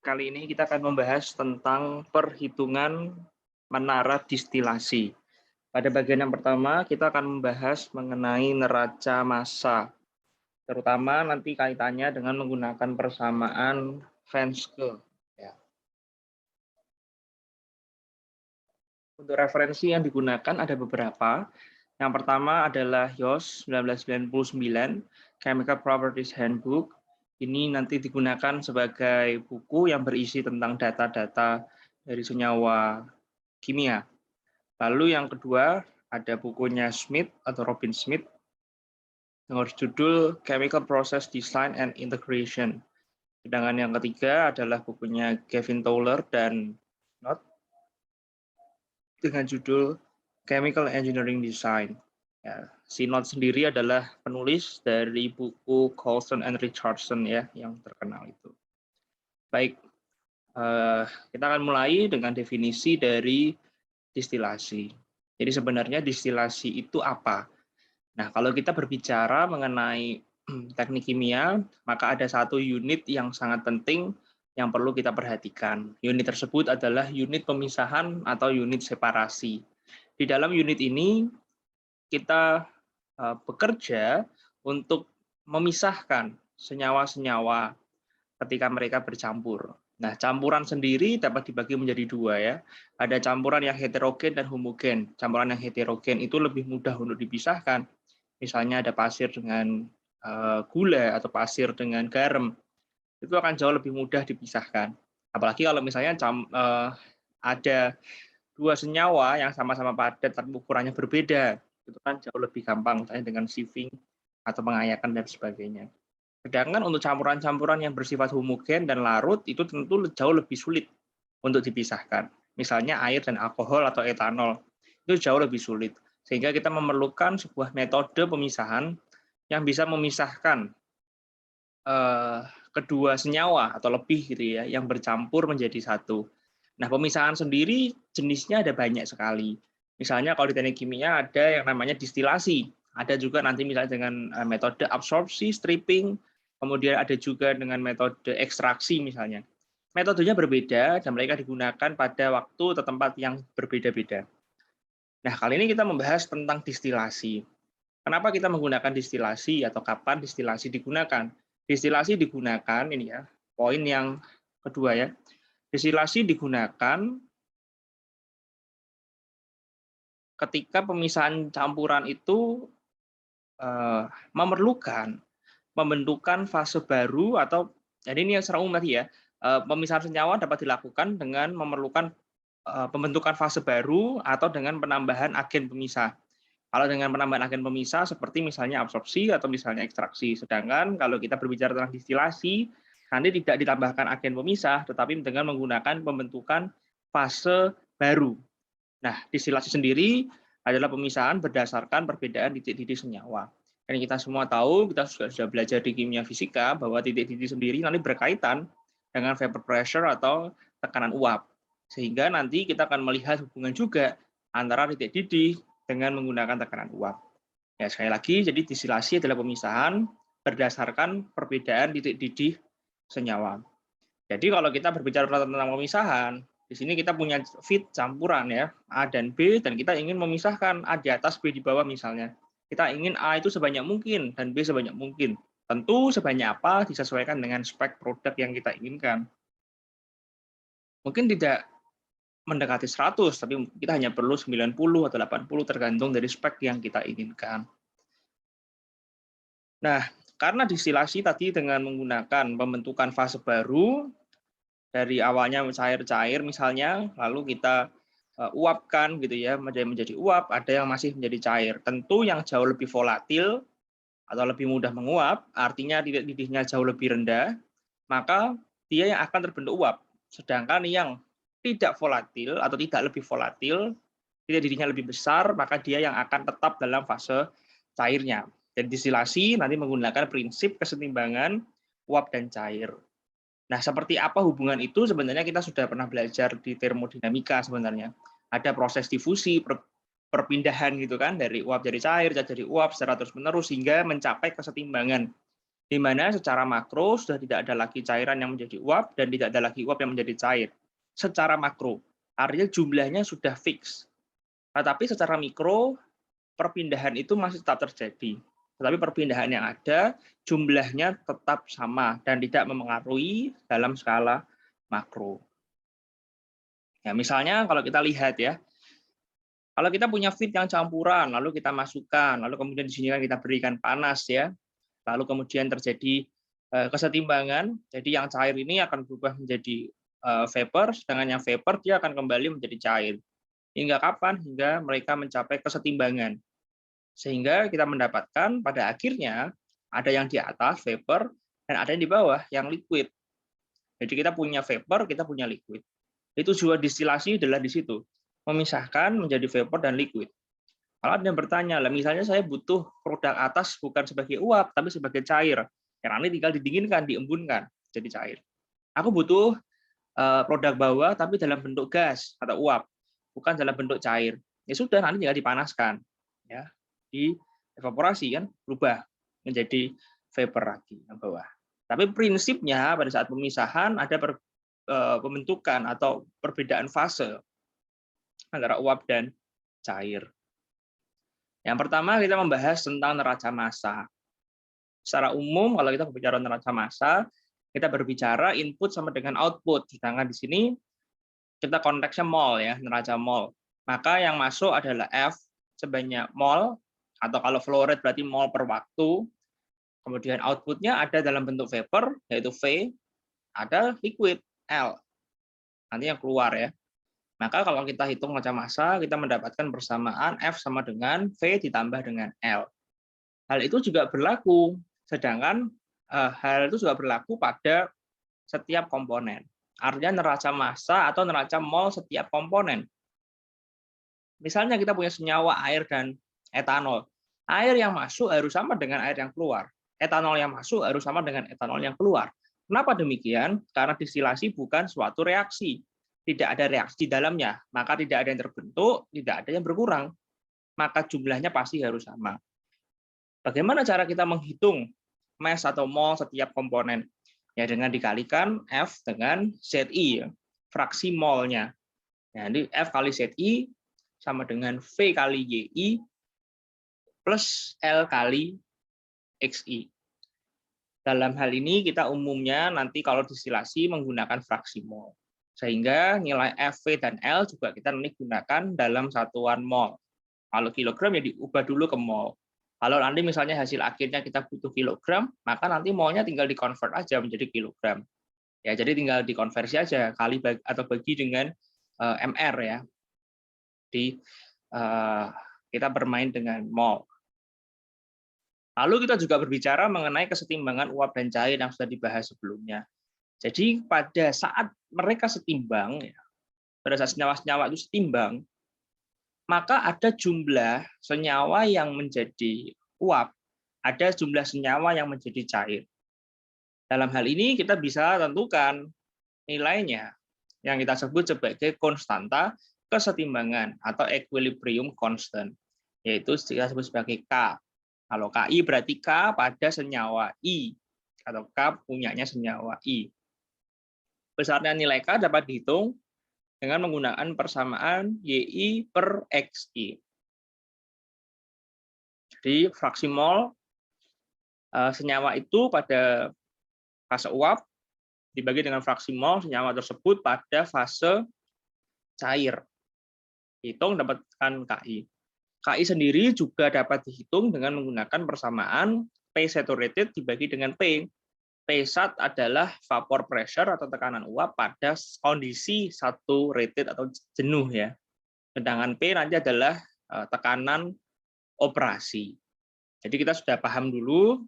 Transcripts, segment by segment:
Kali ini kita akan membahas tentang perhitungan menara distilasi. Pada bagian yang pertama, kita akan membahas mengenai neraca massa, terutama nanti kaitannya dengan menggunakan persamaan Fenske. Ya. Untuk referensi yang digunakan ada beberapa. Yang pertama adalah YOS 1999, Chemical Properties Handbook. Ini nanti digunakan sebagai buku yang berisi tentang data-data dari senyawa kimia. Lalu yang kedua ada bukunya Smith atau Robin Smith yang berjudul Chemical Process Design and Integration. Sedangkan yang ketiga adalah bukunya Gavin Towler dan Knott dengan judul Chemical Engineering Design. Ya, si Knott sendiri adalah penulis dari buku Coulson and Richardson ya yang terkenal itu. Baik, kita akan mulai dengan definisi dari distilasi. Jadi sebenarnya distilasi itu apa? Nah, kalau kita berbicara mengenai teknik kimia, maka ada satu unit yang sangat penting yang perlu kita perhatikan. Unit tersebut adalah unit pemisahan atau unit separasi. Di dalam unit ini, kita bekerja untuk memisahkan senyawa-senyawa ketika mereka bercampur. Nah, campuran sendiri dapat dibagi menjadi dua ya. Ada campuran yang heterogen dan homogen. Campuran yang heterogen itu lebih mudah untuk dipisahkan. Misalnya ada pasir dengan gula atau pasir dengan garam. Itu akan jauh lebih mudah dipisahkan. Apalagi kalau misalnya ada dua senyawa yang sama-sama padat tapi ukurannya berbeda, itu kan jauh lebih gampang, misalnya dengan sieving atau pengayakan dan sebagainya. Sedangkan untuk campuran-campuran yang bersifat homogen dan larut itu tentu jauh lebih sulit untuk dipisahkan. Misalnya air dan alkohol atau etanol itu jauh lebih sulit. Sehingga kita memerlukan sebuah metode pemisahan yang bisa memisahkan kedua senyawa atau lebih gitu ya yang bercampur menjadi satu. Nah, pemisahan sendiri jenisnya ada banyak sekali. Misalnya kalau di teknik kimia ada yang namanya distilasi. Ada juga nanti misalnya dengan metode absorpsi, stripping, kemudian ada juga dengan metode ekstraksi misalnya. Metodenya berbeda dan mereka digunakan pada waktu atau tempat yang berbeda-beda. Nah, kali ini kita membahas tentang distilasi. Kenapa kita menggunakan distilasi atau kapan distilasi digunakan? Distilasi digunakan, ini ya, poin yang kedua ya. Distilasi digunakan ketika pemisahan campuran itu memerlukan pembentukan fase baru atau jadi ini yang secara umum tadi ya, pemisahan senyawa dapat dilakukan dengan memerlukan pembentukan fase baru atau dengan penambahan agen pemisah. Kalau dengan penambahan agen pemisah seperti misalnya absorpsi atau misalnya ekstraksi. Sedangkan kalau kita berbicara tentang distilasi, nanti tidak ditambahkan agen pemisah, tetapi dengan menggunakan pembentukan fase baru. Nah, distilasi sendiri adalah pemisahan berdasarkan perbedaan titik-titik senyawa. Dan kita semua tahu, kita sudah belajar di kimia fisika, bahwa titik-titik sendiri nanti berkaitan dengan vapor pressure atau tekanan uap. Sehingga nanti kita akan melihat hubungan juga antara titik-titik dengan menggunakan tekanan uap. Ya, sekali lagi, jadi distilasi adalah pemisahan berdasarkan perbedaan titik-titik senyawa. Jadi kalau kita berbicara tentang pemisahan, di sini kita punya feed campuran ya, A dan B, dan kita ingin memisahkan A di atas, B di bawah misalnya. Kita ingin A itu sebanyak mungkin dan B sebanyak mungkin. Tentu sebanyak apa disesuaikan dengan spek produk yang kita inginkan. Mungkin tidak mendekati 100, tapi kita hanya perlu 90 atau 80 tergantung dari spek yang kita inginkan. Nah, karena distilasi tadi dengan menggunakan pembentukan fase baru, dari awalnya cair-cair misalnya, lalu kita uapkan gitu ya, menjadi uap, ada yang masih menjadi cair. Tentu yang jauh lebih volatil atau lebih mudah menguap, artinya titik-titiknya jauh lebih rendah, maka dia yang akan terbentuk uap. Sedangkan yang tidak volatil atau tidak lebih volatil, titik-titiknya lebih besar, maka dia yang akan tetap dalam fase cairnya. Dan distilasi nanti menggunakan prinsip kesetimbangan uap dan cair. Nah, seperti apa hubungan itu sebenarnya kita sudah pernah belajar di termodinamika sebenarnya. Ada proses difusi, perpindahan gitu kan, dari uap jadi cair, jadi uap secara terus-menerus hingga mencapai kesetimbangan. di mana secara makro sudah tidak ada lagi cairan yang menjadi uap dan tidak ada lagi uap yang menjadi cair. Secara makro, artinya jumlahnya sudah fix. Tetapi secara mikro, perpindahan itu masih tetap terjadi. Tetapi perpindahan yang ada, jumlahnya tetap sama dan tidak memengaruhi dalam skala makro. Ya, misalnya kalau kita lihat ya, kalau kita punya feed yang campuran, lalu kita masukkan, lalu kemudian di sini kan kita berikan panas ya, lalu kemudian terjadi kesetimbangan, jadi yang cair ini akan berubah menjadi vapor, sedangkan yang vapor dia akan kembali menjadi cair. Hingga kapan? Hingga mereka mencapai kesetimbangan. Sehingga kita mendapatkan pada akhirnya ada yang di atas vapor dan ada yang di bawah yang liquid. Jadi kita punya vapor, kita punya liquid. Itu tujuan distilasi adalah di situ, memisahkan menjadi vapor dan liquid. Kalau ada yang bertanya, lah misalnya saya butuh produk atas bukan sebagai uap, tapi sebagai cair. Yang nanti tinggal didinginkan, diembunkan, jadi cair. Aku butuh produk bawah, tapi dalam bentuk gas atau uap, bukan dalam bentuk cair. Ya sudah, nanti tinggal dipanaskan. Ya, di evaporasi kan, berubah menjadi vapor lagi yang bawah. Tapi prinsipnya pada saat pemisahan ada pembentukan atau perbedaan fase antara uap dan cair. Yang pertama kita membahas tentang neraca massa. Secara umum kalau kita berbicara neraca massa, kita berbicara input sama dengan output. Sedangkan di sini kita konteksnya mol ya, neraca mol. Maka yang masuk adalah F sebanyak mol, atau kalau flow rate berarti mol per waktu. Kemudian outputnya ada dalam bentuk vapor, yaitu V, ada liquid, L. Nanti yang keluar ya. Maka kalau kita hitung neraca massa, kita mendapatkan persamaan F sama dengan V ditambah dengan L. Hal itu juga berlaku, sedangkan hal itu juga berlaku pada setiap komponen. Artinya neraca massa atau neraca mol setiap komponen. Misalnya kita punya senyawa air dan etanol. Air yang masuk harus sama dengan air yang keluar. Etanol yang masuk harus sama dengan etanol yang keluar. Kenapa demikian? Karena distilasi bukan suatu reaksi. Tidak ada reaksi di dalamnya, maka tidak ada yang terbentuk, tidak ada yang berkurang. Maka jumlahnya pasti harus sama. Bagaimana cara kita menghitung mass atau mol setiap komponen? Ya dengan dikalikan F dengan ZI, fraksi molnya. Jadi F kali ZI sama dengan V kali YI plus L kali XI. Dalam hal ini kita umumnya nanti kalau distilasi menggunakan fraksi mol. Sehingga nilai F, V, dan L juga kita nanti gunakan dalam satuan mol. Kalau kilogram ya diubah dulu ke mol. Kalau nanti misalnya hasil akhirnya kita butuh kilogram, maka nanti molnya tinggal dikonvert aja menjadi kilogram. Ya, jadi tinggal dikonversi aja kali atau bagi dengan MR ya. Kita bermain dengan mol. Lalu kita juga berbicara mengenai kesetimbangan uap dan cair yang sudah dibahas sebelumnya. Jadi pada saat mereka setimbang, ya, pada saat senyawa-senyawa itu setimbang, maka ada jumlah senyawa yang menjadi uap, ada jumlah senyawa yang menjadi cair. Dalam hal ini kita bisa tentukan nilainya yang kita sebut sebagai konstanta kesetimbangan atau equilibrium constant, yaitu kita sebut sebagai K. Kalau KI berarti K pada senyawa I, atau K punyanya senyawa I. Besarnya nilai K dapat dihitung dengan menggunakan persamaan YI per XI. Jadi fraksi mol senyawa itu pada fase uap dibagi dengan fraksi mol senyawa tersebut pada fase cair. Hitung dapatkan KI. KI sendiri juga dapat dihitung dengan menggunakan persamaan P saturated dibagi dengan P. P-sat adalah vapor pressure atau tekanan uap pada kondisi satu rated atau jenuh ya. Sedangkan P nanti adalah tekanan operasi. Jadi kita sudah paham dulu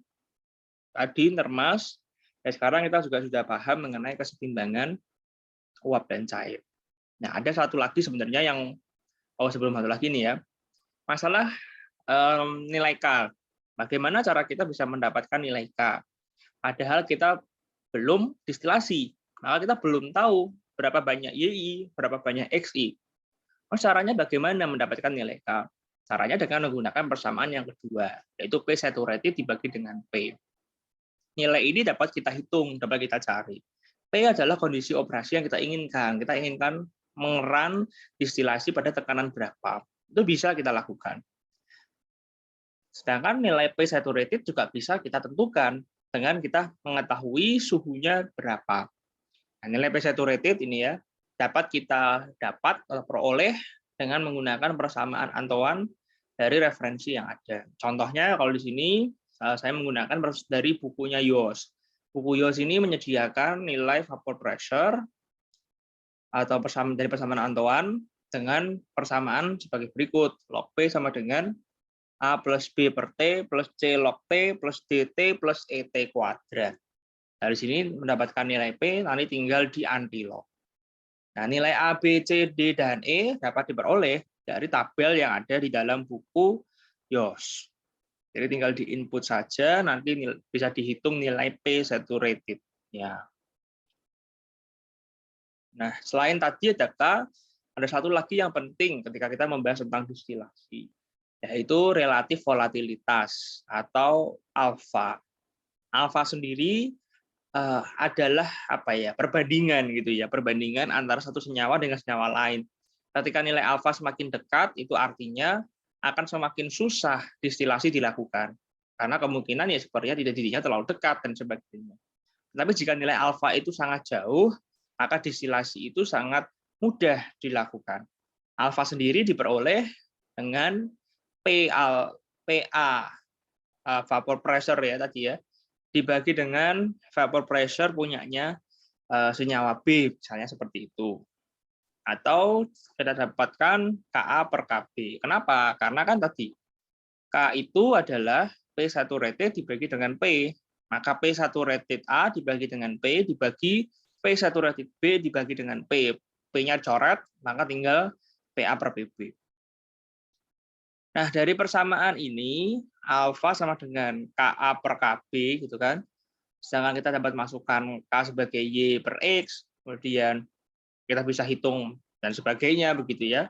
tadi Nermas, dan sekarang kita juga sudah paham mengenai kesetimbangan uap dan cair. Nah, ada satu lagi sebenarnya yang sebelum satu lagi nih ya. Masalah nilai K. Bagaimana cara kita bisa mendapatkan nilai K? Padahal kita belum distilasi, maka kita belum tahu berapa banyak YI, berapa banyak XI. Caranya bagaimana mendapatkan nilai K? Caranya dengan menggunakan persamaan yang kedua, yaitu P saturated dibagi dengan P. nilai ini dapat kita hitung, dapat kita cari. P adalah kondisi operasi yang kita inginkan. Kita inginkan mengeran distilasi pada tekanan berapa. Itu bisa kita lakukan. Sedangkan nilai P saturated juga bisa kita tentukan dengan kita mengetahui suhunya berapa. Nah, nilai P saturated ini ya dapat kita atau peroleh dengan menggunakan persamaan Antoine dari referensi yang ada. Contohnya kalau di sini saya menggunakan dari bukunya Yos. Buku Yos ini menyediakan nilai vapor pressure atau dari persamaan Antoine dengan persamaan sebagai berikut. Log P sama dengan A plus B per T plus C log T plus DT plus ET kuadrat. Dari sini mendapatkan nilai P, nanti tinggal di antilog. Nah, nilai A, B, C, D, dan E dapat diperoleh dari tabel yang ada di dalam buku Yos. Jadi tinggal di input saja, nanti bisa dihitung nilai P saturated. Ya. Nah, selain tadi ada satu lagi yang penting ketika kita membahas tentang distilasi, yaitu relatif volatilitas atau alfa. Alfa sendiri adalah perbandingan gitu ya, perbandingan antara satu senyawa dengan senyawa lain. Ketika nilai alfa semakin dekat, itu artinya akan semakin susah distilasi dilakukan karena kemungkinan ya sepertinya tidak dirinya terlalu dekat dan sebagainya. Tapi jika nilai alfa itu sangat jauh, maka distilasi itu sangat mudah dilakukan. Alfa sendiri diperoleh dengan PA vapor pressure ya tadi ya, dibagi dengan vapor pressure punyanya senyawa B, misalnya seperti itu. Atau kita dapatkan Ka per Kb. Kenapa? Karena kan tadi K itu adalah P saturated dibagi dengan P. Maka P saturated A dibagi dengan P, dibagi P saturated B dibagi dengan P. P-nya coret, maka tinggal PA per PB. Nah, dari persamaan ini, alfa sama dengan Ka per Kb, gitu kan. Sedangkan kita dapat masukkan K sebagai Y per X, kemudian kita bisa hitung dan sebagainya, begitu ya.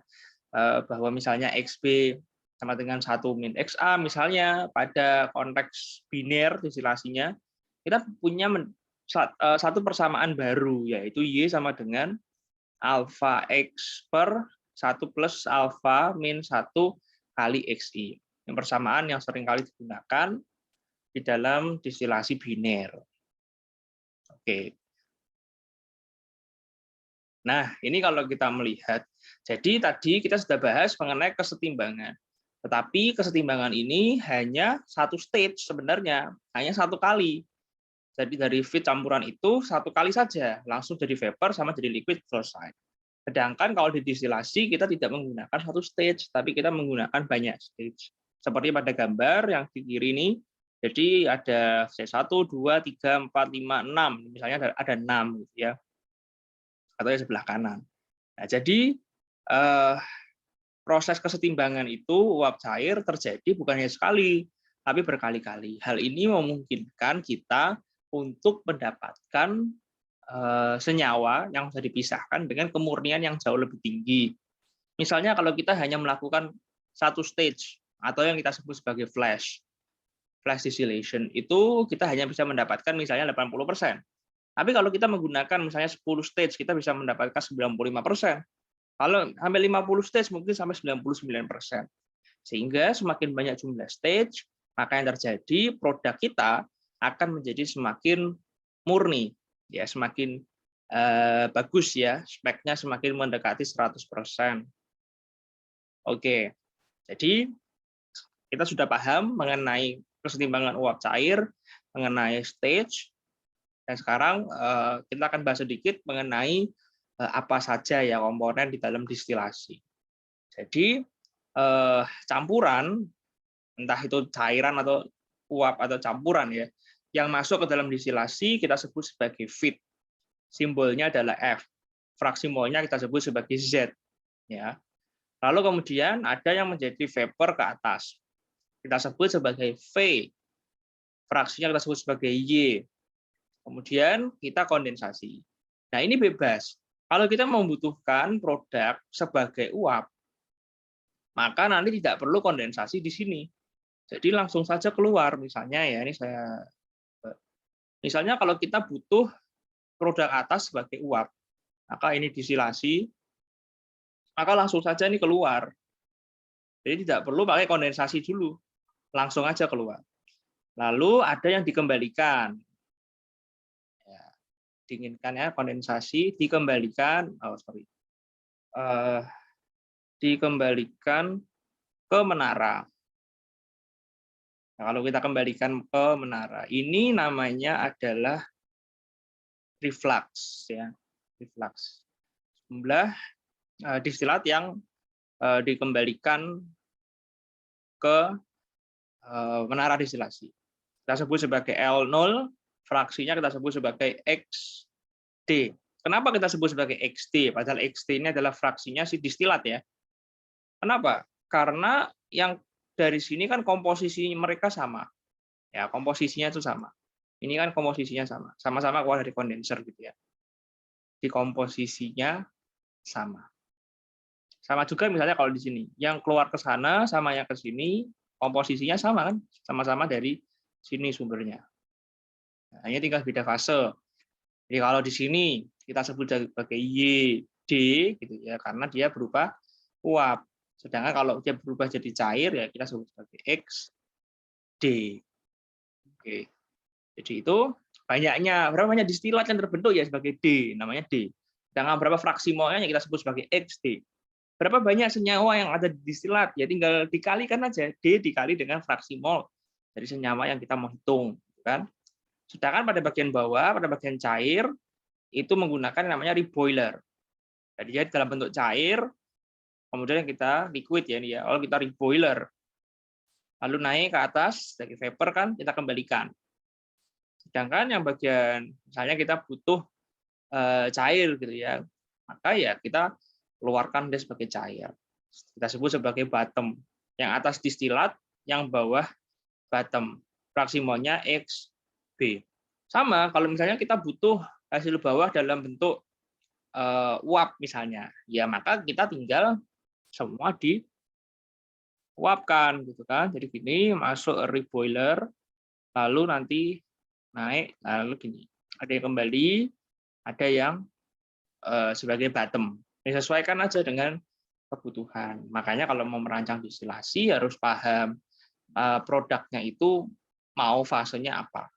Bahwa misalnya XB sama dengan 1 min XA, misalnya pada konteks biner distilasinya, kita punya satu persamaan baru, yaitu Y sama dengan alfa X per 1 plus alfa min 1 kali XI. Yang persamaan yang sering kali digunakan di dalam distilasi biner. Oke. Nah, ini kalau kita melihat, jadi tadi kita sudah bahas mengenai kesetimbangan. Tetapi kesetimbangan ini hanya satu stage sebenarnya, hanya satu kali. Jadi dari feed campuran itu satu kali saja, langsung jadi vapor sama jadi liquid selesai. Sedangkan kalau di distilasi kita tidak menggunakan satu stage, tapi kita menggunakan banyak stage. Seperti pada gambar yang di kiri ini, jadi ada C1, 2, 3, 4, 5, 6. Misalnya ada 6 gitu ya. Atau di sebelah kanan. Nah, jadi proses kesetimbangan itu uap cair terjadi bukan hanya sekali, tapi berkali-kali. Hal ini memungkinkan kita untuk mendapatkan senyawa yang bisa dipisahkan dengan kemurnian yang jauh lebih tinggi. Misalnya kalau kita hanya melakukan satu stage atau yang kita sebut sebagai flash distillation, itu kita hanya bisa mendapatkan misalnya 80%. Tapi kalau kita menggunakan misalnya 10 stage, kita bisa mendapatkan 95%. Kalau sampai 50 stage, mungkin sampai 99%. Sehingga semakin banyak jumlah stage, maka yang terjadi produk kita akan menjadi semakin murni, ya semakin bagus ya, speknya semakin mendekati 100%. Oke, jadi kita sudah paham mengenai kesetimbangan uap cair, mengenai stage, dan sekarang kita akan bahas sedikit mengenai apa saja ya komponen di dalam distilasi. Jadi campuran, entah itu cairan atau uap atau campuran ya, yang masuk ke dalam distilasi kita sebut sebagai feed. Simbolnya adalah F. Fraksi molnya kita sebut sebagai Z. Ya. Lalu kemudian ada yang menjadi vapor ke atas. Kita sebut sebagai V. Fraksinya kita sebut sebagai Y. Kemudian kita kondensasi. Nah, ini bebas. Kalau kita membutuhkan produk sebagai uap, maka nanti tidak perlu kondensasi di sini. Jadi langsung saja keluar. Misalnya ya, ini saya Misalnya kalau kita butuh produk atas sebagai uap, maka ini distilasi, maka langsung saja ini keluar. Jadi tidak perlu pakai kondensasi dulu, langsung aja keluar. Lalu ada yang dikembalikan. Ya, dinginkan ya, kondensasi dikembalikan, dikembalikan ke menara. Nah, kalau kita kembalikan ke menara, ini namanya adalah reflux, ya, reflux. Jumlah distilat yang dikembalikan ke menara distilasi. Kita sebut sebagai L0, fraksinya kita sebut sebagai XD. Kenapa kita sebut sebagai XD? Padahal XD ini adalah fraksinya si distilat ya. Kenapa? Karena yang dari sini kan komposisi mereka sama. Ya, komposisinya itu sama. Ini kan komposisinya sama. Sama-sama keluar dari kondenser gitu ya. Di komposisinya sama. Sama juga misalnya kalau di sini, yang keluar ke sana sama yang ke sini komposisinya sama kan? Sama-sama dari sini sumbernya. Nah, hanya tinggal beda fase. Jadi kalau di sini kita sebut sebagai YD gitu ya, karena dia berupa uap. Sedangkan kalau dia berubah jadi cair ya kita sebut sebagai XD. Oke. Jadi itu banyaknya, berapa banyak distilat yang terbentuk ya sebagai D, namanya D. Sedangkan berapa fraksi molnya yang kita sebut sebagai XD. Berapa banyak senyawa yang ada di distilat? Ya tinggal dikalikan aja, D dikali dengan fraksi mol dari senyawa yang kita mau hitung, kan? Sedangkan pada bagian bawah, pada bagian cair, itu menggunakan yang namanya reboiler. Jadi dia dalam bentuk cair, kemudian kita liquid ya, ini ya. Kalau kita reboiler, lalu naik ke atas, dari vapor kan, kita kembalikan. Sedangkan yang bagian, misalnya kita butuh cair gitu ya, maka ya kita keluarkan dia sebagai cair. Kita sebut sebagai bottom. Yang atas distilat, yang bawah bottom. Fraksi molnya XB. Sama kalau misalnya kita butuh hasil bawah dalam bentuk uap misalnya, ya maka kita tinggal semua diuapkan gitu kan. Jadi gini, masuk reboiler, lalu nanti naik, lalu gini. Ada yang kembali, ada yang sebagai bottom. Disesuaikan aja dengan kebutuhan. Makanya kalau mau merancang distilasi harus paham produknya itu mau fasenya apa.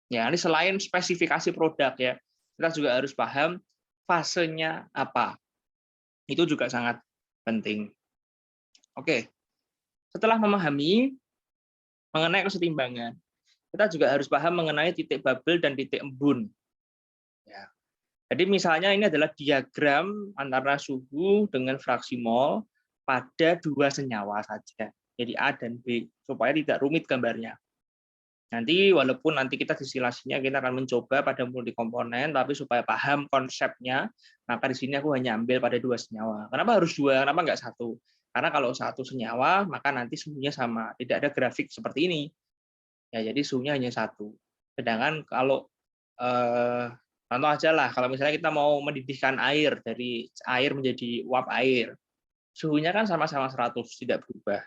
Ya, ini selain spesifikasi produk ya, kita juga harus paham fasenya apa. Itu juga sangat penting. Oke. Setelah memahami mengenai kesetimbangan, kita juga harus paham mengenai titik bubble dan titik embun. Ya. Jadi misalnya ini adalah diagram antara suhu dengan fraksi mol pada dua senyawa saja. Jadi A dan B, supaya tidak rumit gambarnya. Nanti walaupun nanti kita distilasinya kita akan mencoba pada multi komponen, tapi supaya paham konsepnya, maka di sini aku hanya ambil pada dua senyawa. Kenapa harus dua? Kenapa nggak satu? Karena kalau satu senyawa, maka nanti suhunya sama. Tidak ada grafik seperti ini. Ya, jadi suhunya hanya satu. Sedangkan kalau contoh aja lah, kalau misalnya kita mau mendidihkan air dari air menjadi uap air, suhunya kan sama-sama 100, tidak berubah.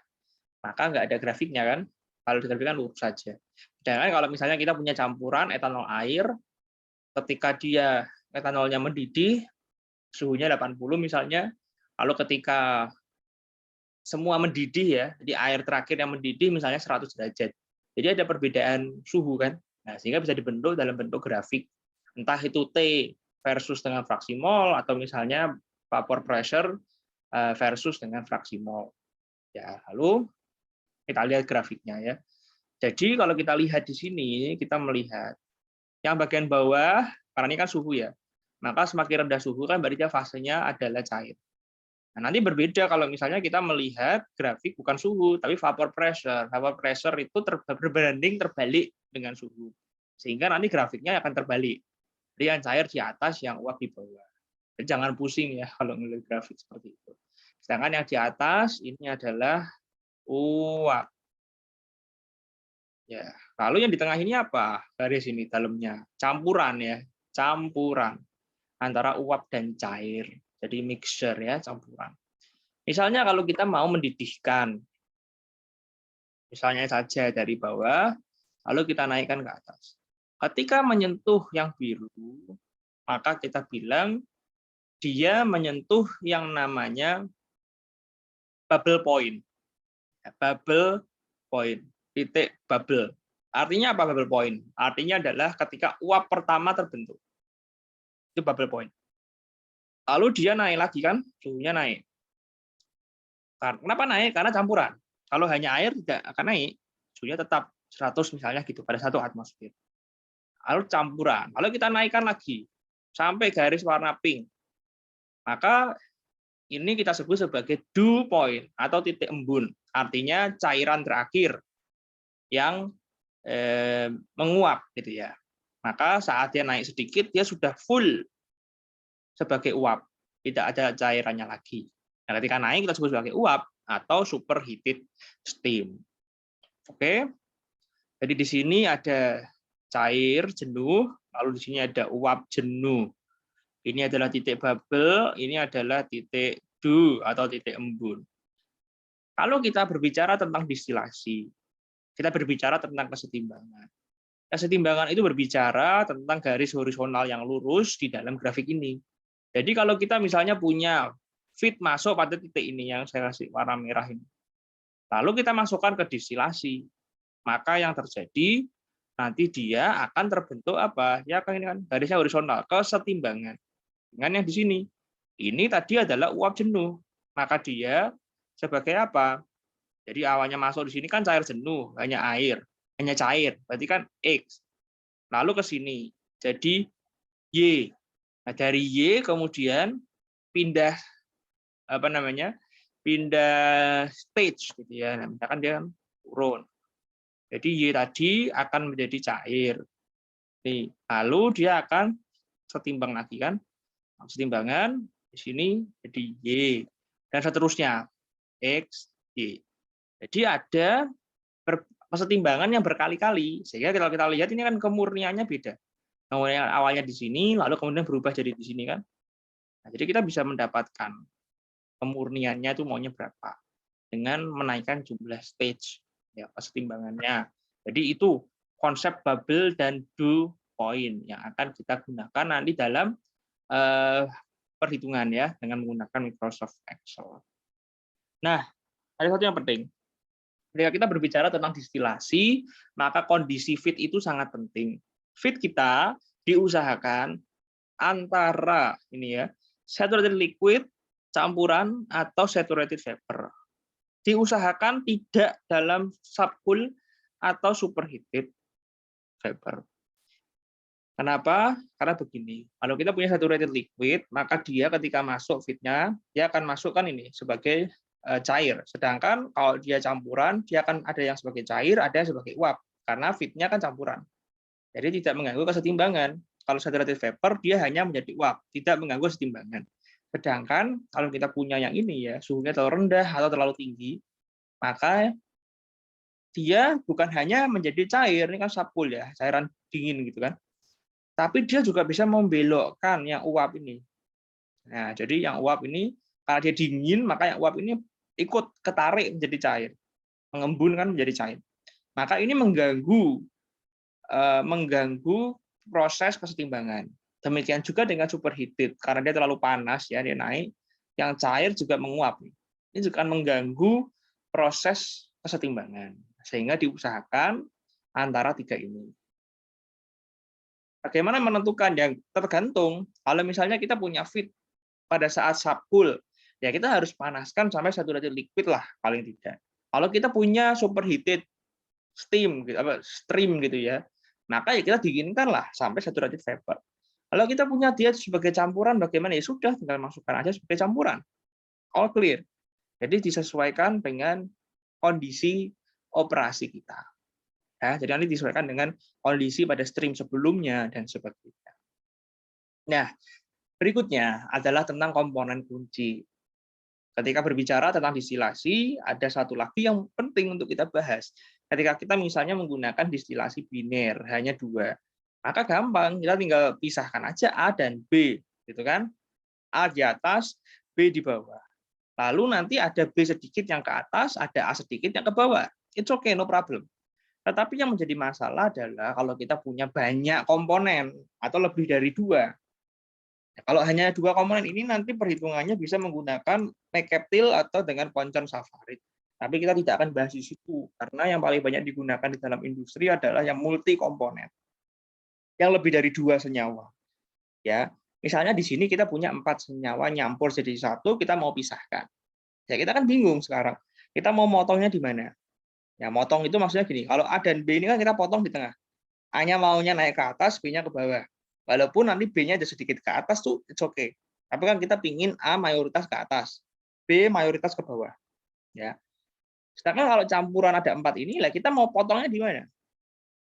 Maka nggak ada grafiknya kan? Kalau digrafikkan lurus saja. Sedangkan kalau misalnya kita punya campuran etanol air, ketika dia etanolnya mendidih, suhunya 80 misalnya, lalu ketika semua mendidih ya, jadi air terakhir yang mendidih misalnya 100 derajat. Jadi ada perbedaan suhu kan? Nah, sehingga bisa dibentuk dalam bentuk grafik. Entah itu T versus dengan fraksi mol atau misalnya vapor pressure versus dengan fraksi mol. Ya, lalu kita lihat grafiknya ya. Jadi kalau kita lihat di sini, kita melihat yang bagian bawah, karena ini kan suhu ya, maka semakin rendah suhu kan berarti fasenya adalah cair. Nah, nanti berbeda kalau misalnya kita melihat grafik bukan suhu, tapi vapor pressure. Vapor pressure itu berbanding terbalik dengan suhu. Sehingga nanti grafiknya akan terbalik. Jadi yang cair di atas, yang uap di bawah. Jadi jangan pusing ya kalau melihat grafik seperti itu. Sedangkan yang di atas ini adalah uap. Ya, lalu yang di tengah ini apa? Garis ini dalamnya campuran ya, campuran antara uap dan cair. Jadi mixture ya, campuran. Misalnya kalau kita mau mendidihkan, misalnya saja dari bawah, lalu kita naikkan ke atas. Ketika menyentuh yang biru, maka kita bilang dia menyentuh yang namanya bubble point. Bubble point, titik bubble. Artinya apa bubble point? Artinya adalah ketika uap pertama terbentuk. Itu bubble point. Lalu dia naik lagi kan, suhunya naik. Kenapa naik? Karena campuran. Kalau hanya air tidak akan naik, suhunya tetap 100 misalnya gitu pada 1 atmosfer. Lalu campuran. Lalu kita naikkan lagi sampai garis warna pink. Maka ini kita sebut sebagai dew point atau titik embun. Artinya cairan terakhir yang menguap gitu ya. Maka saat dia naik sedikit dia sudah full sebagai uap, tidak ada cairannya lagi. Nah, ketika naik kita sebut sebagai uap atau superheated steam. Oke. Jadi di sini ada cair jenuh, lalu di sini ada uap jenuh. Ini adalah titik bubble, ini adalah titik dew atau titik embun. Kalau kita berbicara tentang distilasi, kita berbicara tentang kesetimbangan. Kesetimbangan itu berbicara tentang garis horizontal yang lurus di dalam grafik ini. Jadi kalau kita misalnya punya feed masuk pada titik ini yang saya kasih warna merah ini. Lalu kita masukkan ke distilasi, maka yang terjadi nanti dia akan terbentuk apa? Ya kan ini kan garisnya horizontal, kesetimbangan. Dengan yang di sini. Ini tadi adalah uap jenuh. Maka dia sebagai apa? Jadi awalnya masuk di sini kan cair jenuh, hanya air, hanya cair. Berarti kan X. Lalu ke sini. Jadi Y. Nah, dari Y kemudian pindah apa namanya? Pindah stage gitu ya. Nah, misalkan dia turun. Jadi Y tadi akan menjadi cair. Nih, lalu dia akan setimbang lagi kan? Setimbangan di sini jadi Y dan seterusnya X, Y. Jadi ada kesetimbangan yang berkali-kali sehingga kalau kita lihat ini kan kemurniannya beda. Yang awalnya di sini lalu kemudian berubah jadi di sini kan. Nah, jadi kita bisa mendapatkan kemurniannya itu maunya berapa dengan menaikkan jumlah stage ya kesetimbangannya. Jadi itu konsep bubble dan dew point yang akan kita gunakan nanti dalam perhitungan ya dengan menggunakan Microsoft Excel. Nah, ada satu yang penting. Ketika kita berbicara tentang distilasi, maka kondisi feed itu sangat penting. Feed kita diusahakan antara ini ya, saturated liquid, campuran atau saturated vapor. Diusahakan tidak dalam subcool atau superheated vapor. Kenapa? Karena begini, kalau kita punya saturated liquid, maka dia ketika masuk feed-nya, dia akan masukkan ini sebagai cair. Sedangkan kalau dia campuran, dia akan ada yang sebagai cair, ada yang sebagai uap. Karena feed-nya kan campuran. Jadi tidak mengganggu kesetimbangan. Kalau saturated vapor, dia hanya menjadi uap, tidak mengganggu kesetimbangan. Sedangkan kalau kita punya yang ini ya, suhunya terlalu rendah atau terlalu tinggi, maka dia bukan hanya menjadi cair, ini kan subcool ya, cairan dingin gitu kan. Tapi dia juga bisa membelokkan yang uap ini. Nah, jadi yang uap ini karena dia dingin, maka yang uap ini ikut ketarik menjadi cair, mengembun kan menjadi cair. Maka ini mengganggu proses kesetimbangan. Demikian juga dengan superheated, karena dia terlalu panas ya dia naik, yang cair juga menguap. Ini juga mengganggu proses kesetimbangan, sehingga diusahakan antara tiga ini. Bagaimana menentukan? Yang tergantung. Kalau misalnya kita punya feed pada saat subcool, ya kita harus panaskan sampai saturated liquid lah paling tidak. Kalau kita punya superheated steam, stream gitu ya, maka ya kita dinginkan lah sampai saturated vapor. Kalau kita punya dia sebagai campuran, bagaimana? Ya sudah, tinggal masukkan aja sebagai campuran. All clear. Jadi disesuaikan dengan kondisi operasi kita. Ya, jadi nanti disesuaikan dengan kondisi pada stream sebelumnya dan sebagainya. Nah, berikutnya adalah tentang komponen kunci. Ketika berbicara tentang distilasi, ada satu lagi yang penting untuk kita bahas. Ketika kita misalnya menggunakan distilasi biner, hanya dua, maka gampang, kita tinggal pisahkan aja A dan B, gitu kan? A di atas, B di bawah. Lalu nanti ada B sedikit yang ke atas, ada A sedikit yang ke bawah. It's okay, no problem. Tetapi yang menjadi masalah adalah kalau kita punya banyak komponen atau lebih dari 2. Kalau hanya 2 komponen ini nanti perhitungannya bisa menggunakan Merkaptil atau dengan Poncon Savarit. Tapi kita tidak akan bahas di situ, karena yang paling banyak digunakan di dalam industri adalah yang multi komponen, yang lebih dari 2 senyawa. Ya, misalnya di sini kita punya 4 senyawa nyampur jadi satu, kita mau pisahkan. Ya kita kan bingung sekarang. Kita mau motongnya di mana? Ya motong itu maksudnya gini, kalau A dan B ini kan kita potong di tengah. A-nya maunya naik ke atas, B-nya ke bawah. Walaupun nanti B-nya ada sedikit ke atas tuh it's okay. Tapi kan kita pingin A mayoritas ke atas, B mayoritas ke bawah. Ya. Sedangkan kalau campuran ada 4 ini, lah kita mau potongnya di mana?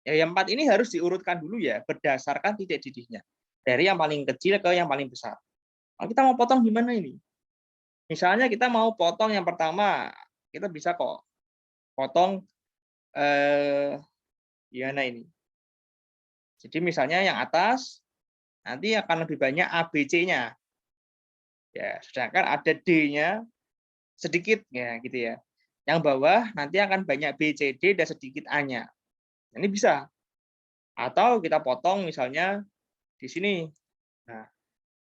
Ya yang 4 ini harus diurutkan dulu ya, berdasarkan titik didihnya. Dari yang paling kecil ke yang paling besar. Kalau kita mau potong di mana ini? Misalnya kita mau potong yang pertama, kita bisa kok potong gimana ini? Jadi misalnya yang atas nanti akan lebih banyak ABC-nya. Ya, sedangkan ada D-nya sedikit ya gitu ya. Yang bawah nanti akan banyak B, C, D dan sedikit A-nya. Ini bisa. Atau kita potong misalnya di sini. Nah,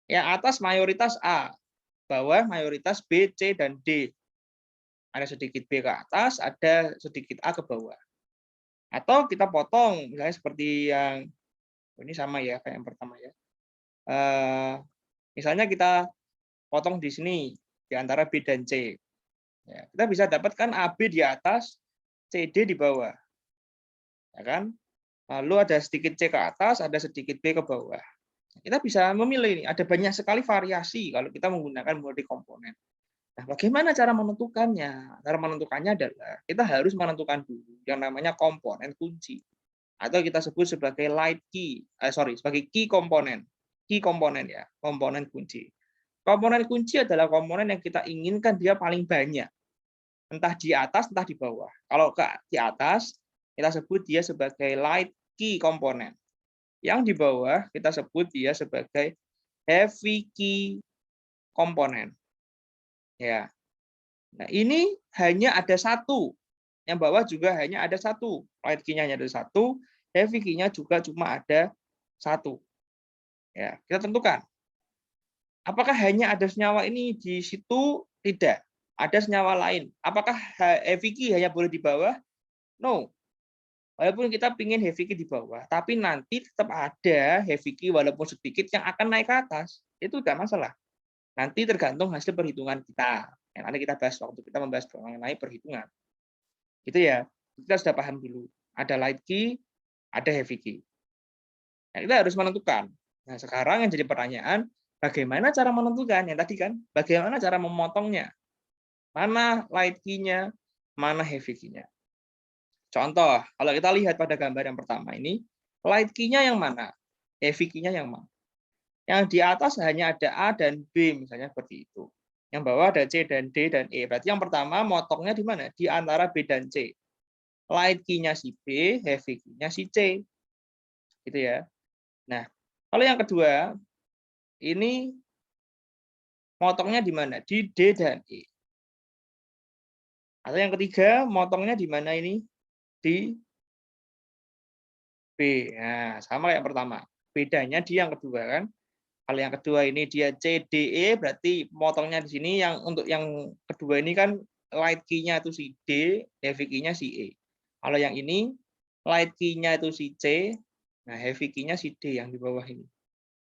yang atas mayoritas A, bawah mayoritas B, C dan D. Ada sedikit B ke atas, ada sedikit A ke bawah. Atau kita potong misalnya seperti yang ini sama ya kayak yang pertama ya. Misalnya kita potong di sini di antara B dan C. Ya, kita bisa dapatkan AB di atas, CD di bawah. Ya kan? Lalu ada sedikit C ke atas, ada sedikit B ke bawah. Kita bisa memilih ini. Ada banyak sekali variasi kalau kita menggunakan multi komponen. Nah, bagaimana cara menentukannya? Cara menentukannya adalah kita harus menentukan dulu yang namanya komponen kunci atau kita sebut sebagai light key, sebagai key komponen. Key komponen ya, komponen kunci. Komponen kunci adalah komponen yang kita inginkan dia paling banyak. Entah di atas, entah di bawah. Kalau di atas, kita sebut dia sebagai light key komponen. Yang di bawah, kita sebut dia sebagai heavy key komponen. Ya. Nah, ini hanya ada satu. Yang bawah juga hanya ada satu. Light key-nya hanya ada satu, heavy key-nya juga cuma ada satu. Ya, kita tentukan. Apakah hanya ada senyawa ini di situ? Tidak. Ada senyawa lain. Apakah heavy key hanya boleh di bawah? No. Walaupun kita ingin heavy key di bawah, tapi nanti tetap ada heavy key walaupun sedikit yang akan naik ke atas. Itu tidak masalah. Nanti tergantung hasil perhitungan kita. Yang nanti kita bahas waktu kita membahas mengenai perhitungan. Gitu ya. Kita sudah paham dulu. Ada light key, ada heavy key. Nah, kita harus menentukan. Nah, sekarang yang jadi pertanyaan, bagaimana cara menentukan? Yang tadi kan, bagaimana cara memotongnya? Mana light key-nya, mana heavy key-nya. Contoh, kalau kita lihat pada gambar yang pertama ini, light key-nya yang mana? Heavy key-nya yang mana? Yang di atas hanya ada A dan B, misalnya seperti itu. Yang bawah ada C dan D dan E. Berarti yang pertama motongnya di mana? Di antara B dan C. Light key-nya si B, heavy key-nya si C. Gitu ya. Nah, kalau yang kedua, ini motongnya di mana? Di D dan E. Atau yang ketiga, motongnya di mana ini? Di B. Nah, sama kayak yang pertama. Bedanya di yang kedua kan. Kalau yang kedua ini dia C, D, E, berarti motongnya di sini yang untuk yang kedua ini kan light key-nya itu si D, heavy key-nya si E. Kalau yang ini light key-nya itu si C, nah heavy key-nya si D yang di bawah ini.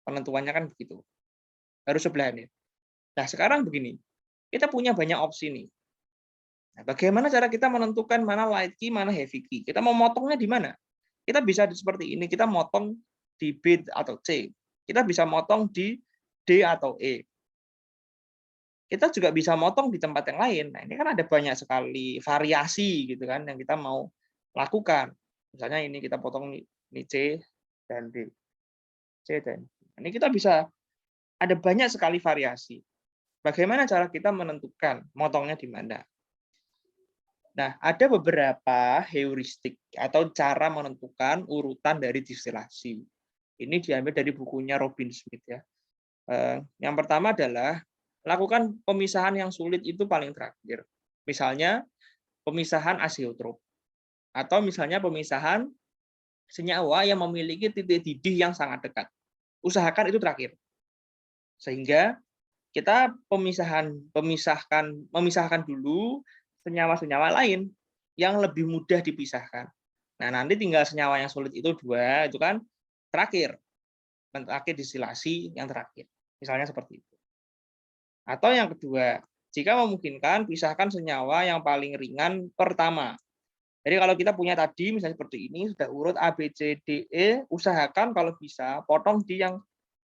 Penentuannya kan begitu. Harus sebelahannya. Nah, sekarang begini. Kita punya banyak opsi nih. Nah, bagaimana cara kita menentukan mana light key, mana heavy key? Kita mau motongnya di mana? Kita bisa seperti ini, kita motong di B atau C. Kita bisa motong di D atau E. Kita juga bisa motong di tempat yang lain. Nah, ini kan ada banyak sekali variasi gitu kan yang kita mau lakukan. Misalnya ini kita potong ini C dan D. C dan D. Ini kita bisa ada banyak sekali variasi. Bagaimana cara kita menentukan motongnya di mana? Nah, ada beberapa heuristik atau cara menentukan urutan dari distilasi. Ini diambil dari bukunya Robin Smith ya. Yang pertama adalah lakukan pemisahan yang sulit itu paling terakhir. Misalnya pemisahan azeotrop. Atau misalnya pemisahan senyawa yang memiliki titik didih yang sangat dekat. Usahakan itu terakhir. Sehingga kita memisahkan dulu senyawa-senyawa lain yang lebih mudah dipisahkan. Nah, nanti tinggal senyawa yang sulit itu 2, itu kan terakhir distilasi yang terakhir. Misalnya seperti itu. Atau yang kedua, jika memungkinkan, pisahkan senyawa yang paling ringan pertama. Jadi kalau kita punya tadi misalnya seperti ini, sudah urut A, B, C, D, E, usahakan kalau bisa potong di yang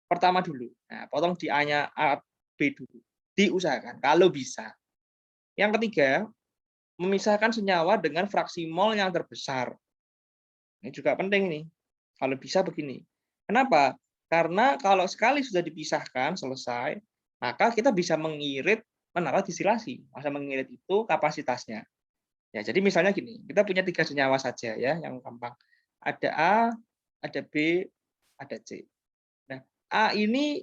pertama dulu. Nah, potong di A-nya A, B dulu. Diusahakan kalau bisa. Yang ketiga, memisahkan senyawa dengan fraksi mol yang terbesar. Ini juga penting nih. Kalau bisa begini. Kenapa? Karena kalau sekali sudah dipisahkan, selesai, maka kita bisa mengirit menara distilasi. Masa mengirit itu kapasitasnya. Ya, jadi misalnya gini, kita punya 3 senyawa saja ya, yang gampang. Ada A, ada B, ada C. Nah, A ini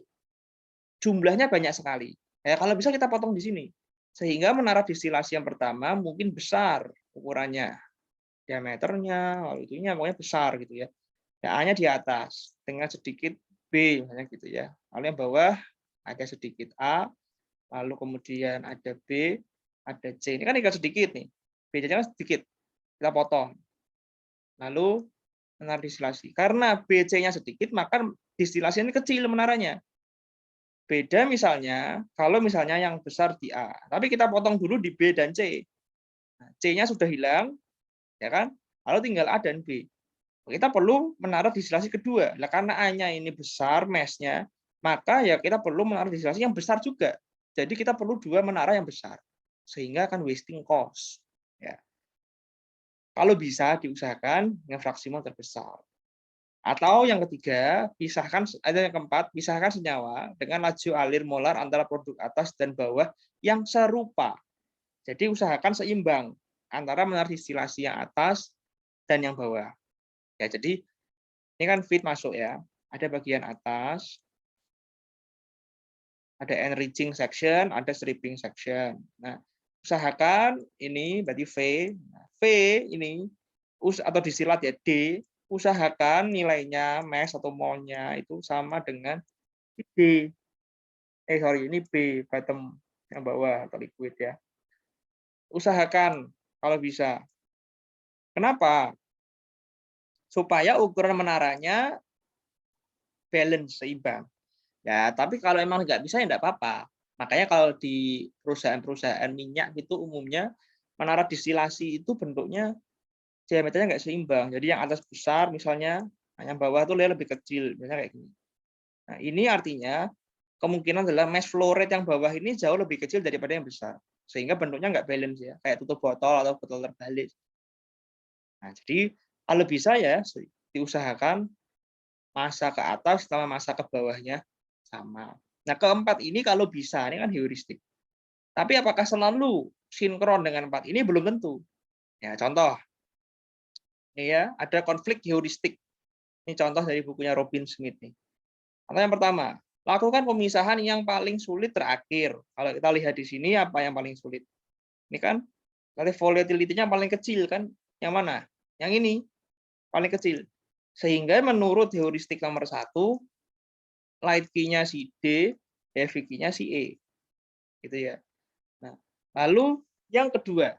jumlahnya banyak sekali. Ya, kalau bisa kita potong di sini. Sehingga menara distilasi yang pertama mungkin besar ukurannya, diameternya, lalu itunya pokoknya besar gitu ya. Nah, A-nya di atas dengan sedikit B misalnya gitu ya. Lalu yang bawah ada sedikit A, lalu kemudian ada B, ada C. Ini kan tinggal sedikit nih. B-nya sedikit. Kita potong. Lalu menara distilasi. Karena BC-nya sedikit, maka distilasi ini kecil menaranya. Beda misalnya, kalau misalnya yang besar di A, tapi kita potong dulu di B dan C. Nah, C-nya sudah hilang, ya kan? Lalu tinggal A dan B. Kita perlu menara distilasi kedua. Nah, karena A-nya ini besar, mesh-nya, maka ya kita perlu menara distilasi yang besar juga. Jadi kita perlu 2 menara yang besar. Sehingga akan wasting cost. Ya. Kalau bisa diusahakan dengan fraksi mol terbesar. Atau yang ketiga, ada yang keempat, pisahkan senyawa dengan laju alir molar antara produk atas dan bawah yang serupa. Jadi usahakan seimbang antara menara distilasi yang atas dan yang bawah. Ya, jadi ini kan feed masuk ya. Ada bagian atas, ada enriching section, ada stripping section. Nah, usahakan ini berarti V. Nah, V ini atau disilat ya D, usahakan nilainya mass atau molnya itu sama dengan B. Ini B bottom yang bawah atau liquid ya. Usahakan kalau bisa. Kenapa? Supaya ukuran menaranya balance, seimbang. Ya, tapi kalau emang nggak bisa ya nggak apa-apa. Makanya kalau di perusahaan-perusahaan minyak itu umumnya menara distilasi itu bentuknya diameternya nggak seimbang. Jadi yang atas besar misalnya, yang bawah tuh lebih kecil, misalnya kayak gini. Nah, ini artinya kemungkinan adalah mass flow rate yang bawah ini jauh lebih kecil daripada yang besar. Sehingga bentuknya nggak balance ya, kayak tutup botol atau botol terbalik. Nah, jadi kalau bisa ya diusahakan masa ke atas sama masa ke bawahnya sama. Nah, keempat ini kalau bisa, ini kan heuristik. Tapi apakah selalu sinkron dengan empat ini belum tentu. Ya, contoh. Ini ya, ada konflik heuristik. Ini contoh dari bukunya Robin Smith nih. Contoh yang pertama, lakukan pemisahan yang paling sulit terakhir. Kalau kita lihat di sini apa yang paling sulit? Ini kan nanti volatility-nya paling kecil kan? Yang mana? Yang ini paling kecil. Sehingga menurut heuristik nomor 1, light key-nya si D, heavy key-nya si E. Gitu ya. Nah, lalu yang kedua,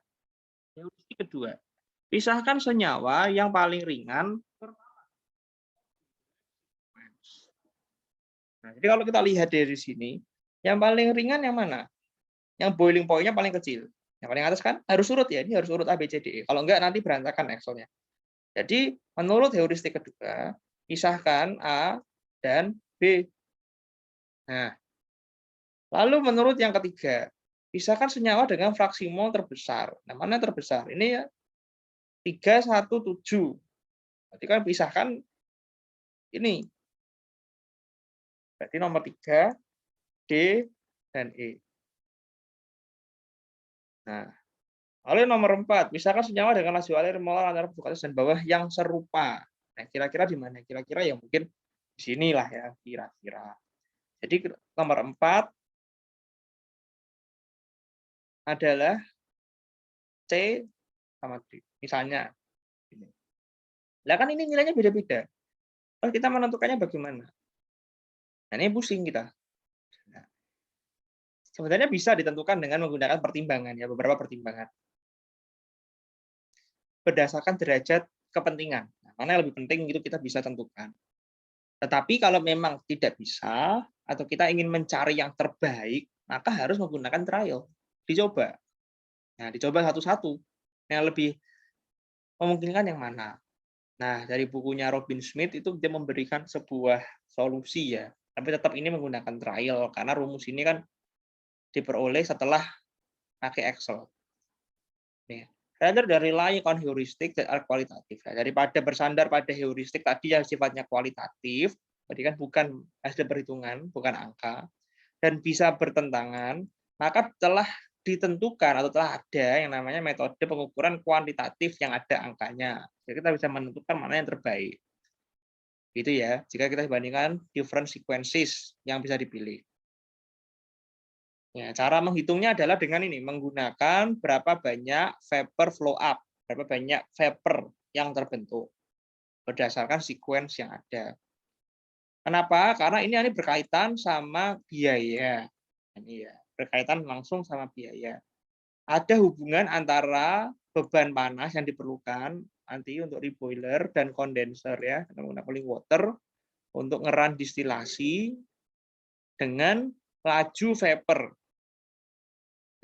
heuristik kedua, pisahkan senyawa yang paling ringan. Nah, jadi kalau kita lihat dari sini, yang paling ringan yang mana? Yang boiling point-nya paling kecil. Yang paling atas kan harus urut ya, ini harus urut A, B, C, D, E. Kalau enggak nanti berantakan Excel-nya. Jadi menurut heuristik kedua, pisahkan A dan B. Nah, lalu menurut yang ketiga, pisahkan senyawa dengan fraksi mol terbesar. Nah, mana terbesar? Ini ya 317. Berarti kan pisahkan ini. Berarti nomor 3, D, dan E. Nah, lalu nomor 4, misalkan senyawa dengan laju alir molar antara produk atas dan bawah yang serupa. Nah, kira-kira di mana? Kira-kira ya mungkin di sinilah ya, kira-kira. Jadi nomor 4 adalah C sama D. Misalnya, Lah kan ini nilainya beda-beda. Terus kita menentukannya bagaimana? Nah, ini pusing kita. Nah, sebenarnya bisa ditentukan dengan menggunakan pertimbangan ya, beberapa pertimbangan. Berdasarkan derajat kepentingan. Nah, mana yang lebih penting itu kita bisa tentukan. Tetapi kalau memang tidak bisa atau kita ingin mencari yang terbaik, maka harus menggunakan trial. Dicoba. Nah, dicoba satu-satu. Yang lebih memungkinkan yang mana. Nah, dari bukunya Robin Smith itu dia memberikan sebuah solusi ya. Tapi tetap ini menggunakan trial karena rumus ini kan diperoleh setelah pakai Excel. Nih, rather than relying on heuristic that are qualitative. Nah, daripada bersandar pada heuristik tadi yang sifatnya kualitatif, tadi kan bukan hasil perhitungan, bukan angka, dan bisa bertentangan, maka telah ditentukan atau telah ada yang namanya metode pengukuran kuantitatif yang ada angkanya. Jadi kita bisa menentukan mana yang terbaik. Gitu ya, jika kita bandingkan different sequences yang bisa dipilih. Ya, cara menghitungnya adalah dengan ini, menggunakan berapa banyak vapor flow up, berapa banyak vapor yang terbentuk berdasarkan sequence yang ada. Kenapa? Karena ini berkaitan sama biaya. Ini ya, berkaitan langsung sama biaya. Ada hubungan antara beban panas yang diperlukan nanti untuk reboiler dan kondenser ya, menggunakan cooling water untuk ngeran distilasi dengan laju vapor.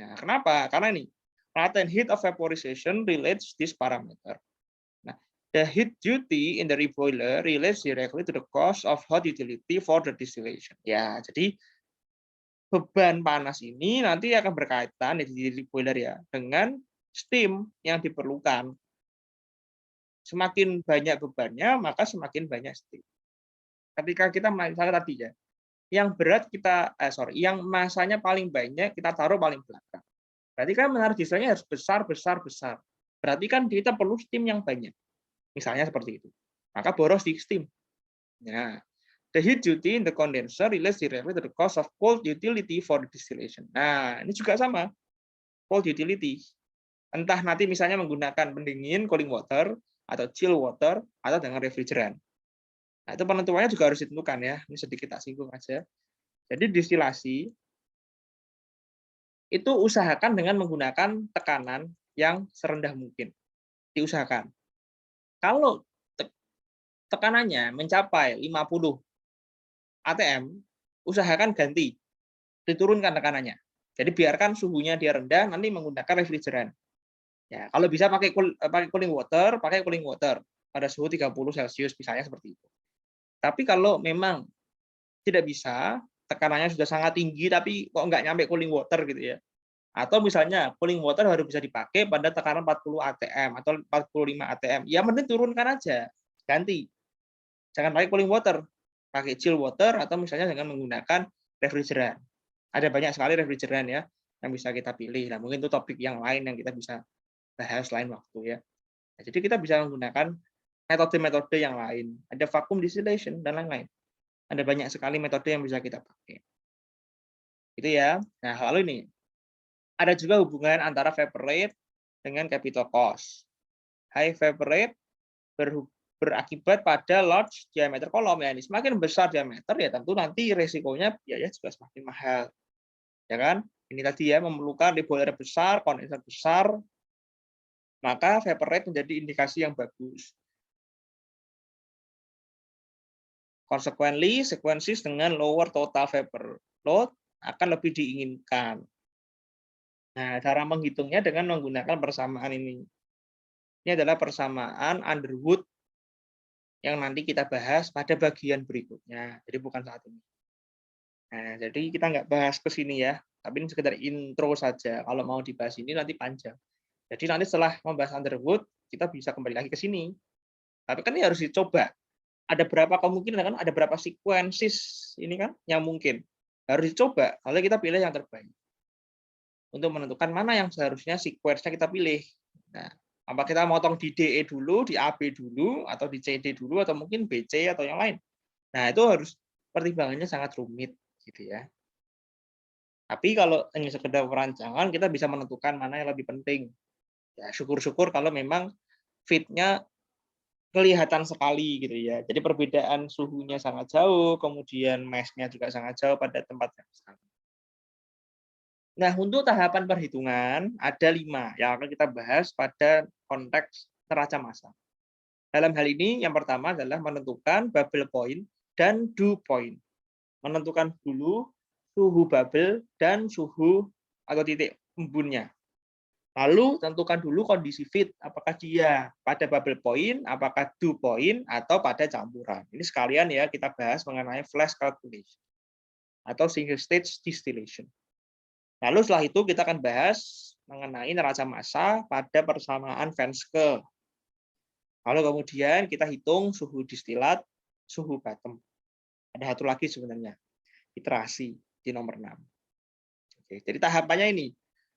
Nah, kenapa? Karena ini latent heat of vaporization relates this parameter. Nah, the heat duty in the reboiler relates directly to the cost of hot utility for the distillation. Ya, jadi beban panas ini nanti akan berkaitan di reboiler ya dengan steam yang diperlukan. Semakin banyak bebannya, maka semakin banyak steam. Ketika kita misalnya tadi ya, yang berat kita yang masanya paling banyak kita taruh paling belakang. Berarti kan menaruh dieselnya harus besar, besar, besar. Berarti kan kita perlu steam yang banyak. Misalnya seperti itu. Maka boros di steam. Nah, the heat duty in the condenser relates directly to the cost of cold utility for the distillation. Nah, ini juga sama. Cold utility. Entah nanti misalnya menggunakan pendingin, cooling water, atau chill water, atau dengan refrigeran. Nah, itu penentuannya juga harus ditentukan ya. Ini sedikit tak singgung aja. Jadi distilasi itu usahakan dengan menggunakan tekanan yang serendah mungkin. Diusahakan. Kalau tekanannya mencapai 50 atm, usahakan ganti. Diturunkan tekanannya. Jadi biarkan suhunya dia rendah, nanti menggunakan refrigeran. Ya, kalau bisa pakai cooling water pada suhu 30 Celcius misalnya seperti itu. Tapi kalau memang tidak bisa, tekanannya sudah sangat tinggi tapi kok nggak nyampe cooling water gitu ya. Atau misalnya cooling water harus bisa dipakai pada tekanan 40 atm atau 45 atm. Ya mending turunkan aja, ganti. Jangan pakai cooling water, pakai chill water atau misalnya dengan menggunakan refrigeran. Ada banyak sekali refrigeran ya yang bisa kita pilih. Nah, mungkin itu topik yang lain yang kita bisa bahas lain waktu ya. Nah, jadi kita bisa menggunakan metode-metode yang lain. Ada vacuum distillation dan lain-lain. Ada banyak sekali metode yang bisa kita pakai. Itu ya. Nah, lalu ini ada juga hubungan antara vapor rate dengan capital cost. High vapor rate berakibat pada large diameter kolom ya. Ini semakin besar diameter ya tentu nanti resikonya biaya juga semakin mahal. Ya kan? Ini tadi ya memerlukan reboiler besar, kondenser besar, maka vapor rate menjadi indikasi yang bagus. Consequently, sequences dengan lower total vapor load akan lebih diinginkan. Nah, cara menghitungnya dengan menggunakan persamaan ini. Ini adalah persamaan Underwood yang nanti kita bahas pada bagian berikutnya. Jadi bukan saat ini. Nah, jadi kita nggak bahas ke sini ya, tapi ini sekedar intro saja. Kalau mau dibahas ini nanti panjang. Jadi nanti setelah membahas Underwood, kita bisa kembali lagi ke sini. Tapi kan ini harus dicoba. Ada berapa kemungkinan kan? Ada berapa sequences ini kan yang mungkin harus dicoba. Lalu kita pilih yang terbaik untuk menentukan mana yang seharusnya sequence-nya kita pilih. Nah, apa kita motong di DE dulu, di AB dulu, atau di CD dulu, atau mungkin BC atau yang lain. Nah, itu harus pertimbangannya sangat rumit, gitu ya. Tapi kalau hanya sekedar perancangan, kita bisa menentukan mana yang lebih penting. Ya, syukur-syukur kalau memang fit-nya kelihatan sekali gitu ya. Jadi perbedaan suhunya sangat jauh, kemudian mass-nya juga sangat jauh pada tempat yang sama. Nah, untuk tahapan perhitungan ada 5 yang akan kita bahas pada konteks neraca massal. Dalam hal ini, yang pertama adalah menentukan bubble point dan dew point. Menentukan dulu suhu bubble dan suhu atau titik embunnya. Lalu tentukan dulu kondisi feed, apakah dia pada bubble point, apakah dew point, atau pada campuran. Ini sekalian ya kita bahas mengenai flash calculation atau single stage distillation. Lalu setelah itu kita akan bahas mengenai neraca massa pada persamaan Venske. Lalu kemudian kita hitung suhu distilat, suhu bottom. Ada satu lagi sebenarnya, iterasi di nomor 6. Oke, jadi tahapannya ini.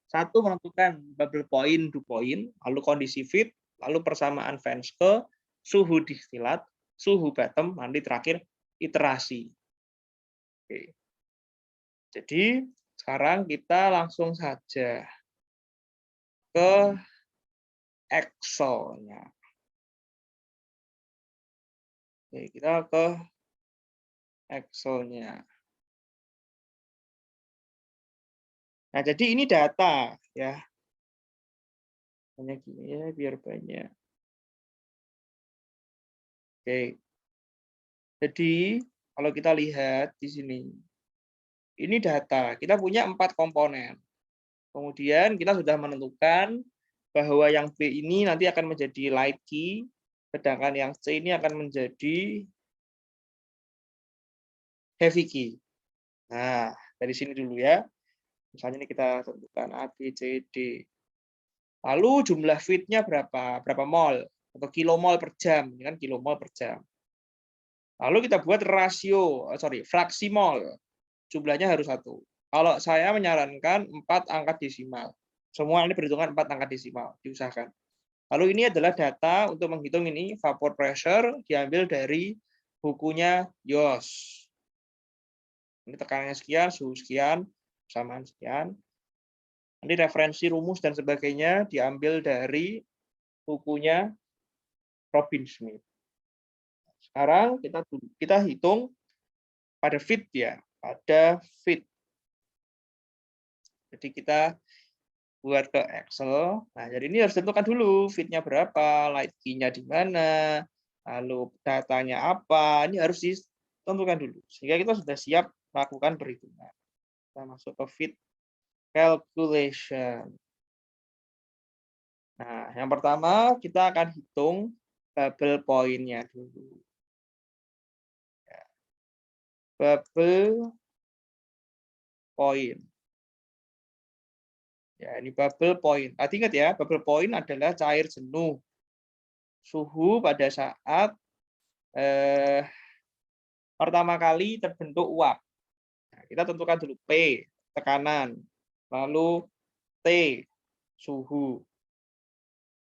1, menentukan bubble point, dew point, lalu kondisi feed, lalu persamaan Venske, suhu distilat, suhu bottom, nanti terakhir iterasi. Oke. Jadi sekarang kita langsung saja ke Excel-nya. Oke, kita ke Excel-nya. Nah, jadi ini data ya. Hanya gini ya biar banyak. Oke. Jadi kalau kita lihat di sini. Ini data. Kita punya 4 komponen. Kemudian kita sudah menentukan bahwa yang B ini nanti akan menjadi light key, sedangkan yang C ini akan menjadi heavy key. Nah, dari sini dulu ya. Misalnya ini kita tentukan A, B, C, D. Lalu jumlah feed-nya berapa? Berapa mol? Atau kilomol per jam. Ini kan kilomol per jam. Lalu kita buat fraksi mol. Jumlahnya harus 1. Kalau saya menyarankan 4 angka desimal. Semua ini perhitungan 4 angka desimal. Diusahakan. Lalu ini adalah data untuk menghitung ini vapor pressure diambil dari bukunya Yos. Ini tekanannya sekian, suhu sekian, persamaan sekian. Nanti referensi rumus dan sebagainya diambil dari bukunya Robin Smith. Sekarang kita hitung pada feed ya, pada feed. Jadi kita buat ke Excel. Nah, jadi ini harus tentukan dulu feed-nya berapa, light key-nya di mana, lalu datanya apa. Ini harus ditentukan dulu. Sehingga kita sudah siap melakukan perhitungan. Kita masuk ke feed calculation. Nah, yang pertama kita akan hitung bubble point-nya dulu. Bubble point. Ya, ini bubble point. Tadi ingat ya, bubble point adalah cair jenuh. Suhu pada saat pertama kali terbentuk uap. Nah, kita tentukan dulu P, tekanan. Lalu T, suhu.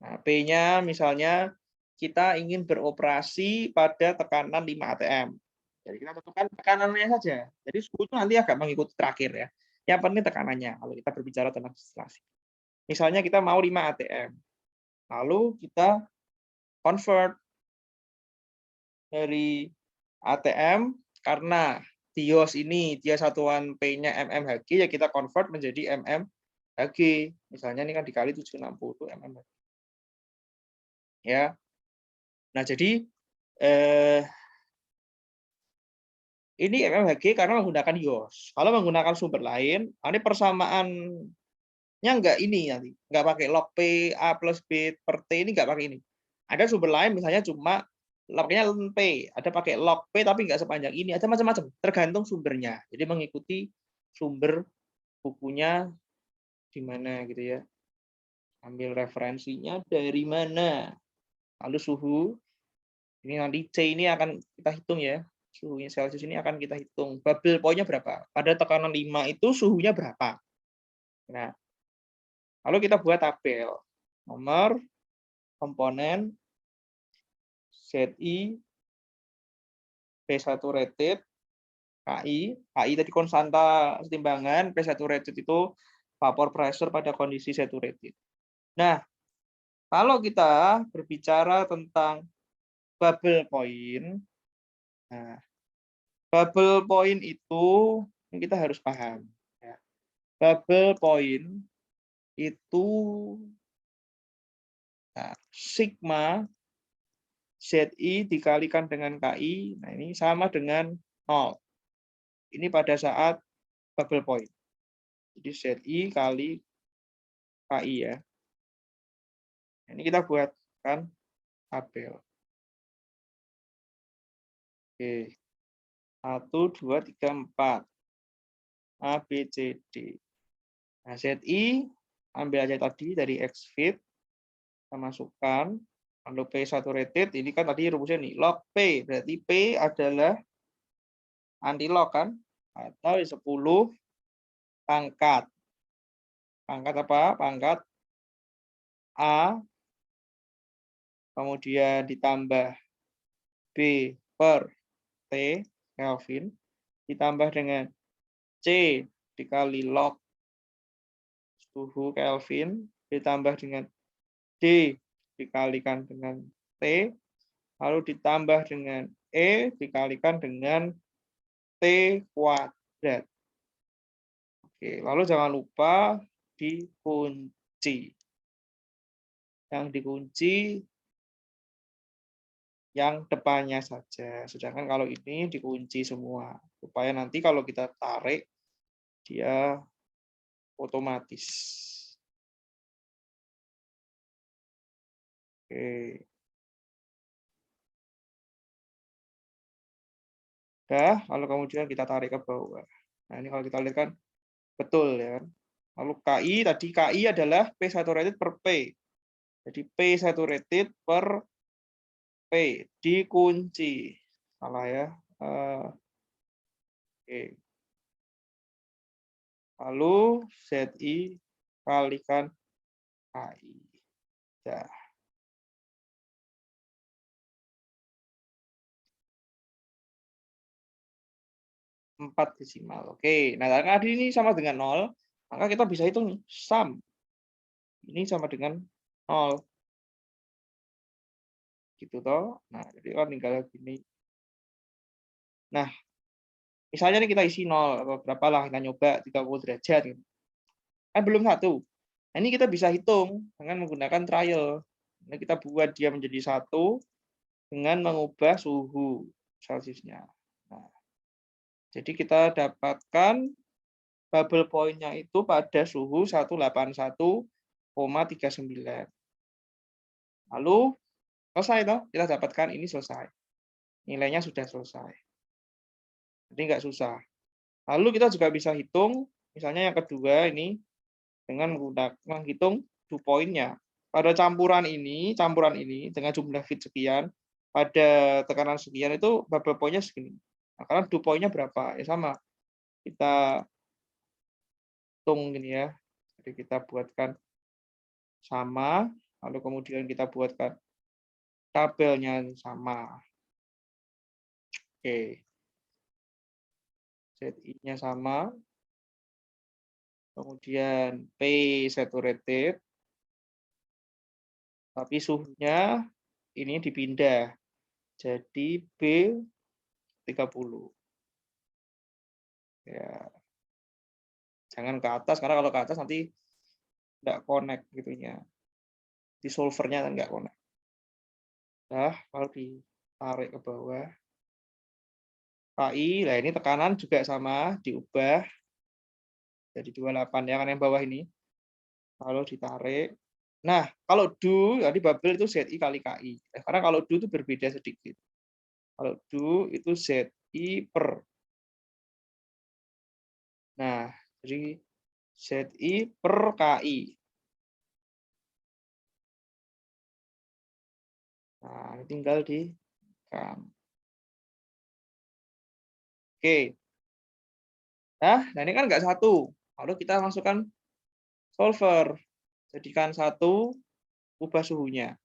Nah, P-nya misalnya kita ingin beroperasi pada tekanan 5 atm. Jadi kita tentukan tekanannya saja. Jadi suhu itu nanti agak mengikuti terakhir ya. Yang penting tekanannya kalau kita berbicara tentang distilasi. Misalnya kita mau 5 atm. Lalu kita convert dari ATM karena Dios ini dia satuan P-nya mmHg ya kita convert menjadi mmHg. Misalnya ini kan dikali 760 mmHg. Ya. Nah, jadi ini mmHg karena menggunakan Yos. Kalau menggunakan sumber lain, ini persamaannya enggak ini nanti, enggak pakai log P A plus B per T ini enggak pakai ini. Ada sumber lain misalnya cuma lognya P, ada pakai log P tapi enggak sepanjang ini, ada macam-macam, tergantung sumbernya. Jadi mengikuti sumber bukunya di mana gitu ya. Ambil referensinya dari mana. Lalu suhu. Ini nanti C ini akan kita hitung ya. Suhunya Celsius ini akan kita hitung. Bubble point-nya berapa? Pada tekanan 5 itu suhunya berapa? Nah, lalu kita buat tabel. Nomor, komponen, ZI, P1 KI tadi konstanta timbangan, P1 itu vapor pressure pada kondisi saturated. Nah, kalau kita berbicara tentang bubble point. Nah, bubble point itu kita harus paham. Ya. Bubble point itu sigma ZI dikalikan dengan KI, nah ini sama dengan 0. Ini pada saat bubble point. Jadi ZI kali KI ya. Ini kita buatkan tabel. Oke. 1, 2, 3, 4. A, B, C, D. Nah, ZI ambil aja tadi dari XFIT. Kita masukkan. Lalu P saturated, ini kan tadi rumusnya nih, log P. Berarti P adalah anti-log kan? Atau 10 pangkat. Pangkat apa? Pangkat A, kemudian ditambah B per T, Kelvin, ditambah dengan C dikali log suhu Kelvin, ditambah dengan D dikalikan dengan T, lalu ditambah dengan E dikalikan dengan T kuadrat. Oke, lalu jangan lupa dikunci. Yang dikunci yang depannya saja. Sedangkan kalau ini dikunci semua. Supaya nanti kalau kita tarik, dia otomatis. Oke. Dah, lalu kemudian kita tarik ke bawah. Nah, ini kalau kita lihat kan betul ya kan. Lalu KI tadi KI adalah P saturated per P. Jadi P saturated per P dikunci. Salah ya. Oke. Lalu ZI kalikan KI. Dah. 4 desimal. Oke, nah karena ini sama dengan 0, maka kita bisa hitung nih, sum. Ini sama dengan 0. Gitu toh. Nah, jadi kan tinggal gini. Nah, misalnya nih kita isi 0 atau berapa lah, kita nyoba 30 derajat gitu. Kan belum 1. Nah, ini kita bisa hitung dengan menggunakan trial. Nah, kita buat dia menjadi 1 dengan mengubah suhu Celsiusnya. Nah, jadi kita dapatkan bubble point-nya itu pada suhu 181,39. Lalu selesai toh, kita dapatkan ini selesai. Nilainya sudah selesai. Jadi nggak susah. Lalu kita juga bisa hitung, misalnya yang kedua ini dengan menghitung dew point-nya. Pada campuran ini dengan jumlah fit sekian, pada tekanan sekian itu bubble point-nya segini. Nah, karena dew point-nya berapa? Ya sama. Kita hitung gini ya. Jadi kita buatkan sama, lalu kemudian kita buatkan tabelnya sama. Oke. ZI-nya sama. Kemudian P saturated. Tapi suhunya ini dipindah. Jadi B30. Ya. Jangan ke atas, karena kalau ke atas nanti nggak connect gitunya. Di solvernya kan nggak connect. Nah, kalau ditarik ke bawah. KI, nah ini tekanan juga sama, diubah jadi 28 ya, kan yang bawah ini. Lalu ditarik. Nah, kalau DU, tadi bubble itu ZI kali KI. Karena kalau DU itu berbeda sedikit. Kalau DU itu ZI per. Nah, jadi ZI per KI. Nah, ini tinggal di kan. Oke. Nah, ini kan nggak satu. Lalu kita masukkan solver. Jadikan 1, ubah suhunya.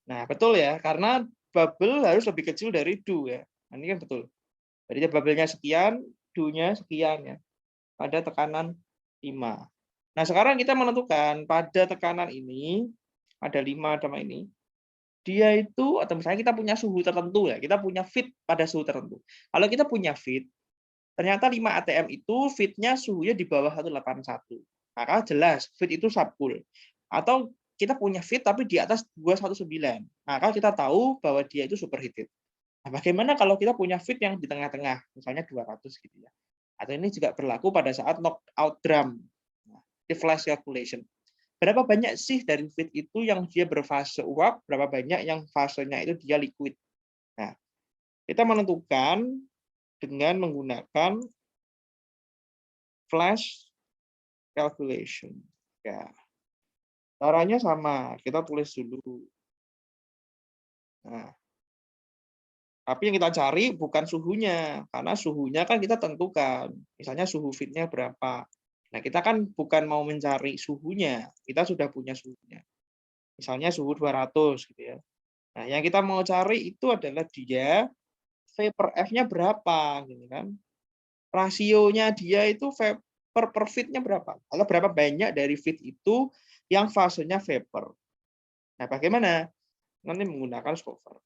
Nah, betul ya, karena bubble harus lebih kecil dari DU ya. Nah, ini kan betul. Jadi bubble-nya sekian, DU-nya sekian ya. Pada tekanan 5. Nah, sekarang kita menentukan pada tekanan ini, ada 5 sama ini. dia itu, atau misalnya kita punya suhu tertentu ya, kita punya fit pada suhu tertentu. Kalau kita punya fit, ternyata 5 ATM itu fitnya suhunya di bawah 181. Maka jelas fit itu subcool. Atau kita punya fit tapi di atas 219. Maka kita tahu bahwa dia itu superheated. Nah, bagaimana kalau kita punya fit yang di tengah-tengah, misalnya 200 gitu ya. Atau ini juga berlaku pada saat knockout drum, di flash calculation. Berapa banyak sih dari fit itu yang dia berfase uap, berapa banyak yang fasenya itu dia liquid. Nah, kita menentukan dengan menggunakan flash calculation. Ya, caranya sama, kita tulis dulu. Nah, tapi yang kita cari bukan suhunya, karena suhunya kan kita tentukan. Misalnya suhu fitnya berapa. Nah, kita kan bukan mau mencari suhunya, kita sudah punya suhunya. Misalnya suhu 200 gitu ya. Nah, yang kita mau cari itu adalah dia V per F-nya berapa gitu kan. Rasionya dia itu vapor per fit-nya berapa. Kalau berapa banyak dari fit itu yang fasenya vapor. Nah, bagaimana? Nanti menggunakan Stover.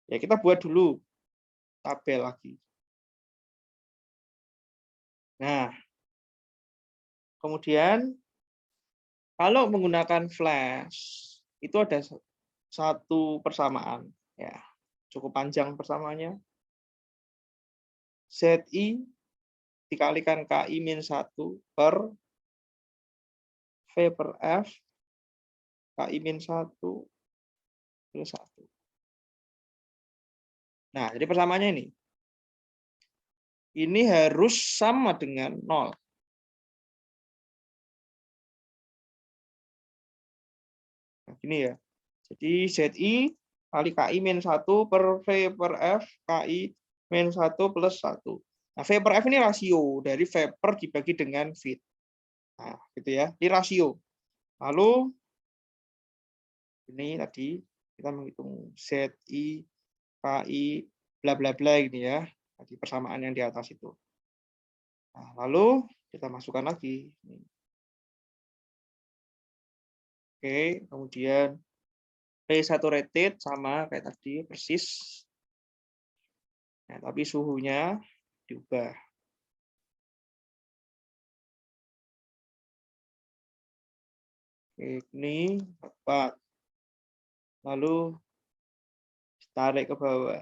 Ya, kita buat dulu tabel lagi. Nah, kemudian kalau menggunakan flash itu ada satu persamaan ya, cukup panjang persamaannya. ZI dikalikan KI min 1 per V per F KI min 1 plus 1. Nah, jadi persamaannya ini. Ini harus sama dengan 0. Nah, gini ya. Jadi ZI kali KI min 1 per V per F KI min 1 plus 1. Nah, V per F ini rasio dari vapor dibagi dengan fit. Nah, gitu ya. Ini rasio. Lalu ini tadi kita menghitung ZI KI bla bla bla ini ya. Tadi persamaan yang di atas itu. Nah, lalu kita masukkan lagi. Oke, kemudian P-saturated sama kayak tadi persis. Nah, tapi suhunya diubah. Oke, ini 4. Lalu tarik ke bawah.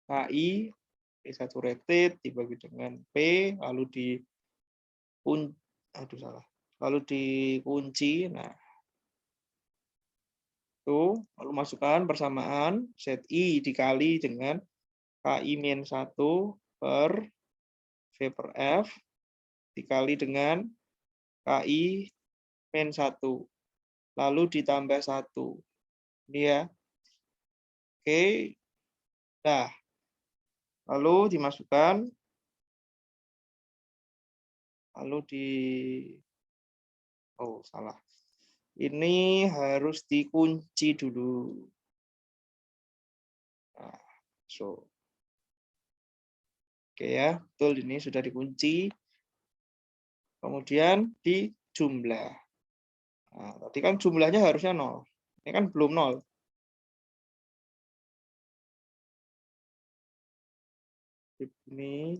KI P-saturated dibagi dengan P, lalu dikunci. Nah, itu lalu masukkan persamaan ZI dikali dengan KI min 1 per V per F dikali dengan KI min 1. Lalu ditambah 1. Ini ya. Oke. Nah, lalu dimasukkan. Lalu oh, salah. Ini harus dikunci dulu. Nah, oke ya, betul ini sudah dikunci. Kemudian dijumlah. Nah, tadi kan jumlahnya harusnya 0. Ini kan belum 0. Ini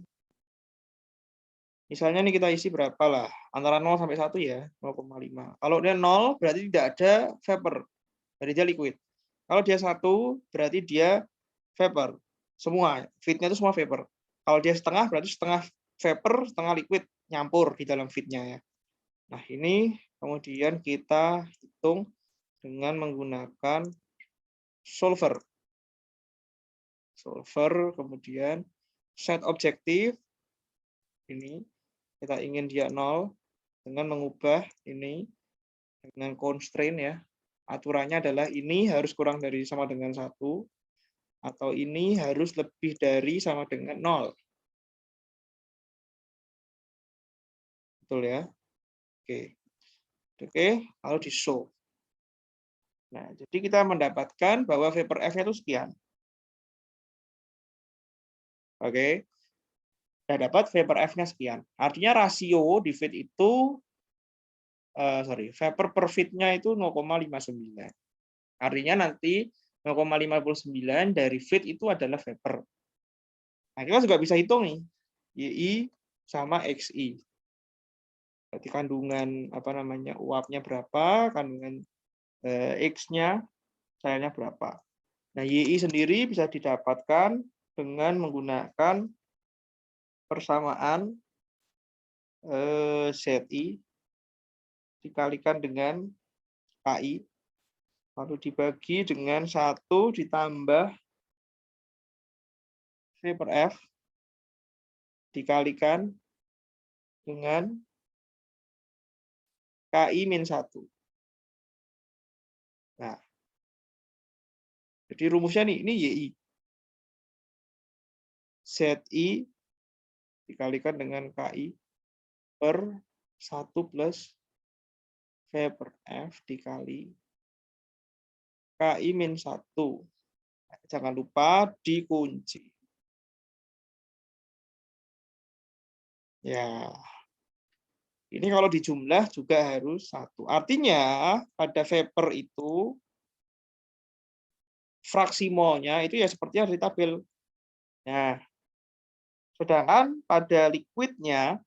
misalnya nih kita isi berapa lah? Antara 0 sampai 1 ya, 0,5. Kalau dia 0 berarti tidak ada vapor. Berarti dia liquid. Kalau dia 1 berarti dia vapor. Semua, fitnya itu semua vapor. Kalau dia setengah berarti setengah vapor, setengah liquid nyampur di dalam fitnya ya. Nah, ini kemudian kita hitung dengan menggunakan solver. Solver, kemudian set objektif. Ini kita ingin dia 0 dengan mengubah ini dengan constraint ya. Aturannya adalah ini harus kurang dari sama dengan 1 atau ini harus lebih dari sama dengan 0. Betul ya? Oke. Oke, lalu di show. Nah, jadi kita mendapatkan bahwa V per F-nya itu sekian. Oke. Sudah dapat V per F-nya sekian. Artinya rasio di fit itu vapor per fit-nya itu 0,59. Artinya nanti 0,59 dari feed itu adalah vapor. Nah, kita juga bisa hitung nih, YI sama XI. Berarti kandungan uapnya berapa, kandungan X-nya, cairnya berapa. Nah, YI sendiri bisa didapatkan dengan menggunakan persamaan ZI dikalikan dengan KI, lalu dibagi dengan 1 ditambah V per F dikalikan dengan KI min 1. Nah, jadi rumusnya nih, ini YI. ZI dikalikan dengan KI per 1 plus V per F dikali KI min 1. Nah, jangan lupa dikunci. Ya, ini kalau dijumlah juga harus 1. Artinya pada vapor itu fraksi molnya itu ya seperti yang di tabel. Nah, sedangkan pada liquidnya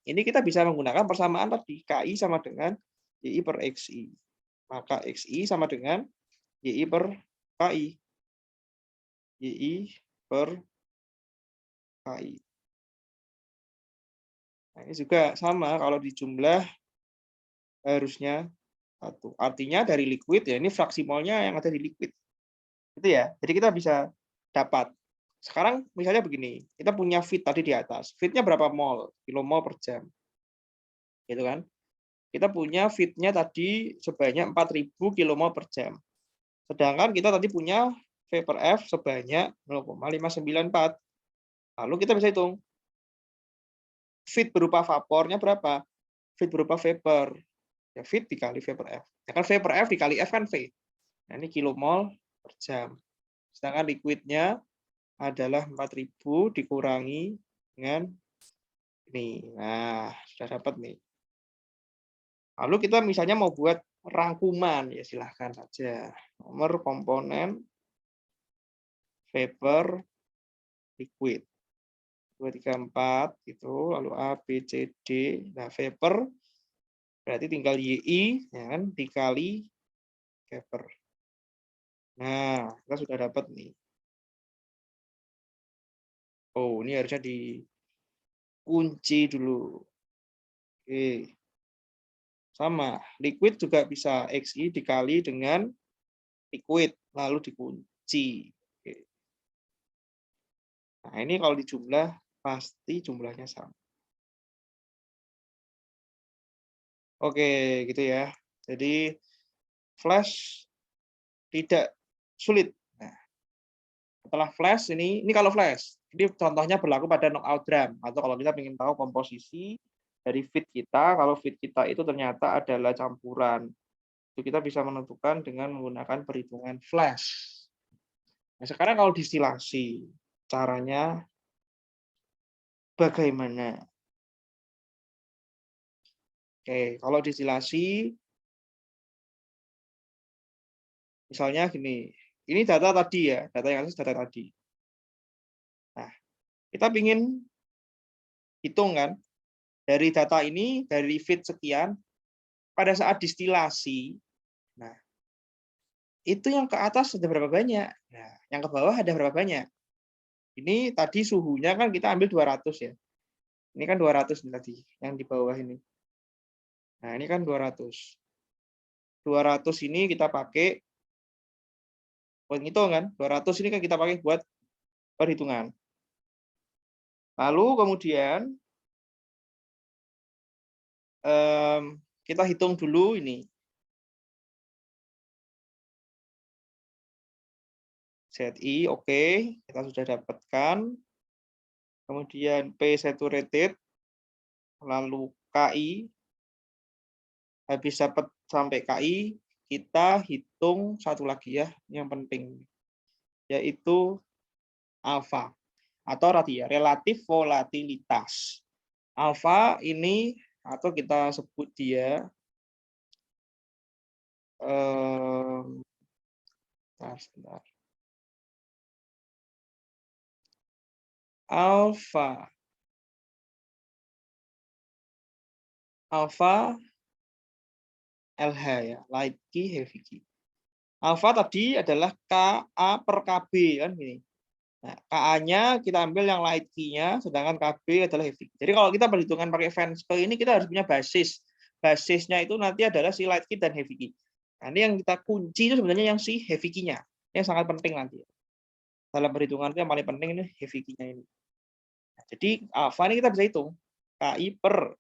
ini kita bisa menggunakan persamaan tadi, KI sama dengan YI per XI. Maka XI sama dengan YI per KI. YI per KI. Nah, ini juga sama, kalau dijumlah harusnya 1. Artinya dari liquid, ya ini fraksi molnya yang ada di liquid. Itu ya. Jadi kita bisa dapat. Sekarang misalnya begini, kita punya feed tadi di atas. Feed-nya berapa mol? Kilomol per jam. Gitu kan? Kita punya feed-nya tadi sebanyak 4.000 kilomol per jam. Sedangkan kita tadi punya V per F sebanyak 0,594. Lalu kita bisa hitung. Feed berupa vapornya berapa? Feed berupa vapor. Ya feed dikali V per F. Ya kan V per F dikali F kan V. Nah, ini kilomol per jam. Sedangkan liquidnya adalah 4.000 dikurangi dengan ini. Nah, sudah dapat nih. Lalu kita misalnya mau buat rangkuman, ya silahkan saja. Nomor komponen vapor liquid. 2, 3, 4 gitu, lalu A, B, C, D. Nah, vapor berarti tinggal YI ya kan, dikali vapor. Nah, kita sudah dapat nih. Oh, ini harusnya dikunci dulu. Oke. Sama, liquid juga bisa XI dikali dengan liquid, lalu dikunci. Oke. Nah, ini kalau dijumlah, pasti jumlahnya sama. Oke, gitu ya. Jadi, flash tidak sulit. Nah, setelah flash, ini kalau flash. Jadi contohnya berlaku pada knockout drum. Atau kalau kita ingin tahu komposisi dari feed kita, kalau feed kita itu ternyata adalah campuran. Itu kita bisa menentukan dengan menggunakan perhitungan flash. Nah, sekarang kalau distilasi, caranya bagaimana? Oke, kalau distilasi, misalnya gini, ini data tadi ya, data yang atas data tadi. Nah, kita ingin hitung kan, dari data ini, dari feed sekian, pada saat distilasi, nah, itu yang ke atas ada berapa banyak? Nah, yang ke bawah ada berapa banyak? Ini tadi suhunya kan kita ambil 200 ya. Ini kan 200 nih tadi, yang di bawah ini. Nah, ini kan 200. 200 ini kita pakai buat ngitung kan. 200 ini kan kita pakai buat perhitungan. Lalu kemudian kita hitung dulu ini. ZI oke, kita sudah dapatkan. Kemudian P saturated, lalu KI. Habis dapat sampai KI, kita hitung satu lagi ya, yang penting, yaitu alfa atau relatif volatilitas. Alfa ini atau kita sebut dia Sebentar. Alpha LH ya, light key, heavy key. Alpha tadi adalah KA per KB kan gini. Nah, KA-nya kita ambil yang light key-nya, sedangkan KB adalah heavy key. Jadi kalau kita perhitungan pakai fence key ini kita harus punya basis. Basisnya itu nanti adalah si light key dan heavy key. Nah, ini yang kita kunci itu sebenarnya yang si heavy key-nya. Ini yang sangat penting nanti. Dalam perhitungan itu yang paling penting ini heavy key-nya ini. Nah, jadi alpha ini kita bisa hitung. KI per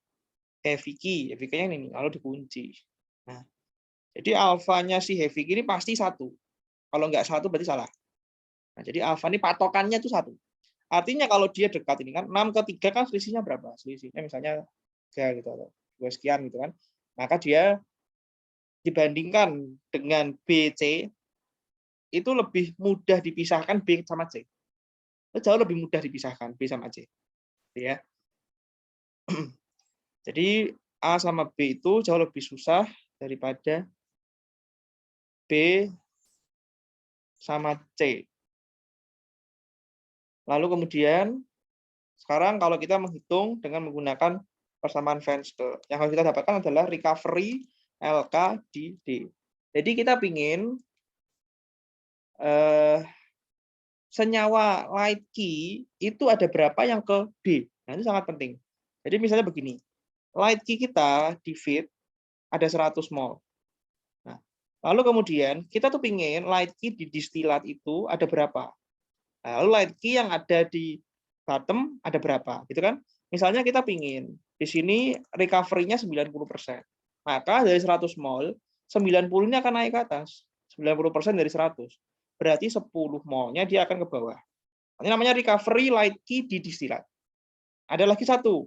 heavy key. Heavy key-nya ini lalu dikunci. Nah, jadi alfanya si heavy key ini pasti 1. Kalau nggak 1 berarti salah. Nah, jadi alfa ini patokannya itu 1. Artinya kalau dia dekat ini kan 6 ke 3 kan selisihnya berapa? Selisihnya misalnya 3 gitu atau 2 sekian gitu kan. Maka dia dibandingkan dengan BC itu lebih mudah dipisahkan B sama C. Itu jauh lebih mudah dipisahkan B sama C. Ya. Jadi A sama B itu jauh lebih susah daripada B sama C. Lalu kemudian sekarang kalau kita menghitung dengan menggunakan persamaan Fenske, yang harus kita dapatkan adalah recovery LK di D. Jadi kita ingin senyawa light key itu ada berapa yang ke D. Nah, ini sangat penting. Jadi misalnya begini, light key kita di feed ada 100 mol. Nah, lalu kemudian kita tuh pingin light key di distilat itu ada berapa. Nah, lalu light key yang ada di bottom ada berapa, gitu kan? Misalnya kita pingin di sini recovery-nya 90%. Maka dari 100 mol, 90 ini akan naik ke atas. 90% dari 100. Berarti 10 molnya dia akan ke bawah. Ini namanya recovery light key di distilat. Ada lagi satu.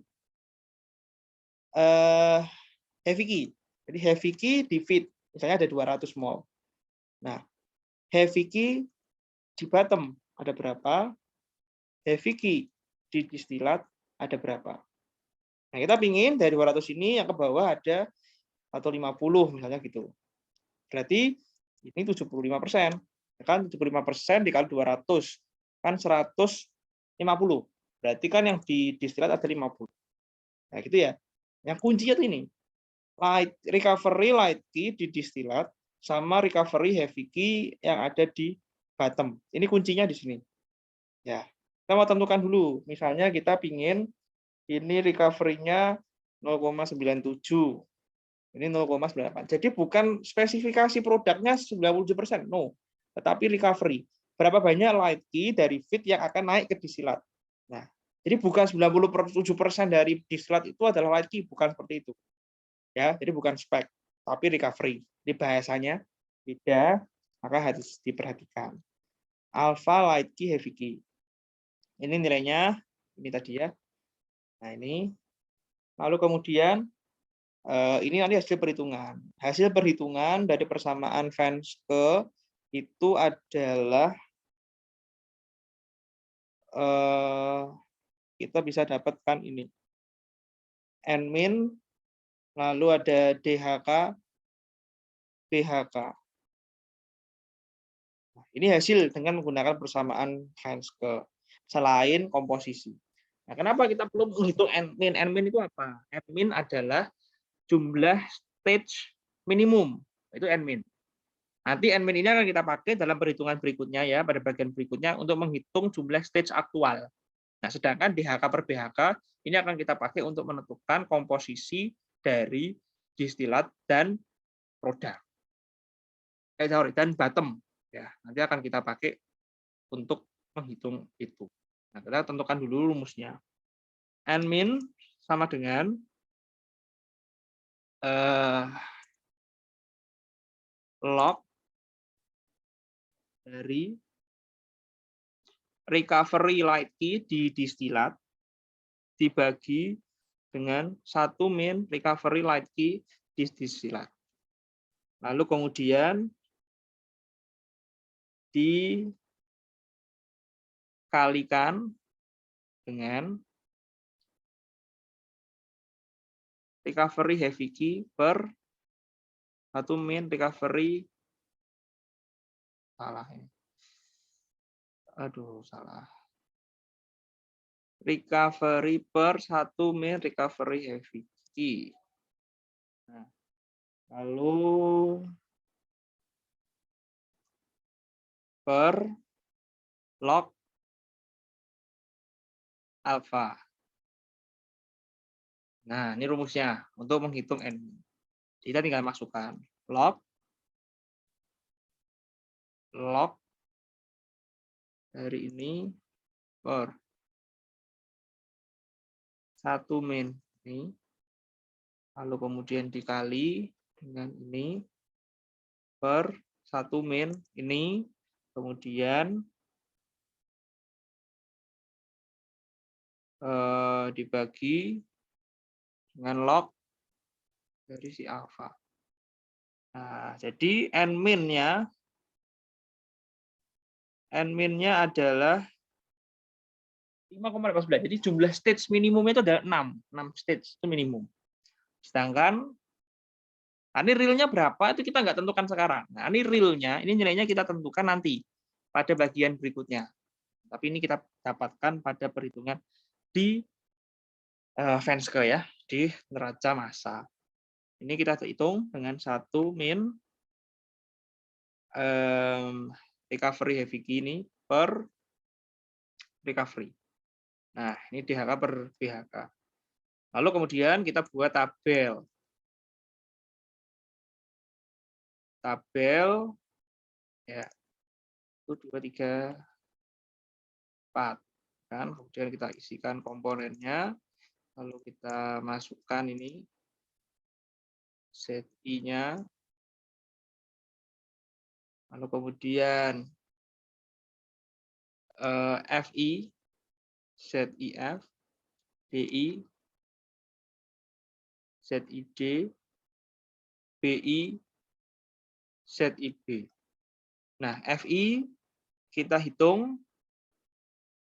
Heavy key. Jadi heavy key di feed. Misalnya ada 200 mol. Nah, heavy key di bottom ada berapa? Heavy key di distilat ada berapa? Nah, kita pingin dari 200 ini yang ke bawah ada atau 50 misalnya gitu. Berarti ini 75%. Kan 75% dikali 200 kan 150. Berarti kan yang di distilat ada 50. Nah, gitu ya. Yang kuncinya tuh ini. Recovery light key di distilat sama recovery heavy key yang ada di bottom. Ini kuncinya di sini. Ya. Kita mau tentukan dulu. Misalnya kita pingin ini recovery-nya 0,97. Ini 0,98. Jadi bukan spesifikasi produknya 97%, no. Tetapi recovery. Berapa banyak light key dari feed yang akan naik ke distilat. Nah, jadi bukan 97% dari distilat itu adalah light key, bukan seperti itu. Ya, jadi bukan spek, tapi recovery. Ini bahasanya beda, maka harus diperhatikan. Alpha, light key, heavy key. Ini nilainya, ini tadi ya. Nah, ini. Lalu kemudian ini nanti hasil perhitungan. Hasil perhitungan dari persamaan Fenske itu adalah kita bisa dapatkan ini. N-min, lalu ada DHK, BHK. Nah, ini hasil dengan menggunakan persamaan Fenske selain komposisi. Nah, kenapa kita perlu menghitung N-min? N-min itu apa? N-min adalah jumlah stage minimum. Itu N-min. Nanti N-min ini akan kita pakai dalam perhitungan berikutnya ya, pada bagian berikutnya untuk menghitung jumlah stage aktual. Nah, sedangkan DHK per BHK ini akan kita pakai untuk menentukan komposisi dari distilat dan produk. Dan bottom. Ya, nanti akan kita pakai untuk menghitung itu. Nah, kita tentukan dulu rumusnya. N-min sama dengan log dari recovery light key di distilat dibagi dengan 1 min recovery light key di distilat. Lalu kemudian dikalikan dengan recovery heavy key per 1 min recovery, salah ini. Aduh, salah. Recovery per 1 min recovery heavy key. Nah, lalu per log alpha. Nah, ini rumusnya untuk menghitung N. Kita tinggal masukkan log dari ini per 1 min ini, lalu kemudian dikali dengan ini per 1 min ini, kemudian dibagi dengan log dari si alfa. Nah, jadi N-min-nya adalah 5,19. Jadi jumlah stage minimumnya itu adalah 6 stage itu minimum. Sedangkan ini realnya berapa itu kita nggak tentukan sekarang. Nah, ini realnya, ini nilainya kita tentukan nanti pada bagian berikutnya. Tapi ini kita dapatkan pada perhitungan di Venske ya, di neraca massa. Ini kita hitung dengan 1 min recovery heavy key ini per recovery. Nah, ini DHK per BHK. Lalu kemudian kita buat tabel. Tabel ya. 1 2 3 4 kan, kemudian kita isikan komponennya. Lalu kita masukkan ini set I-nya. Lalu kemudian FI, ZIF, DI, ZID, BI, ZIB. Nah, FI kita hitung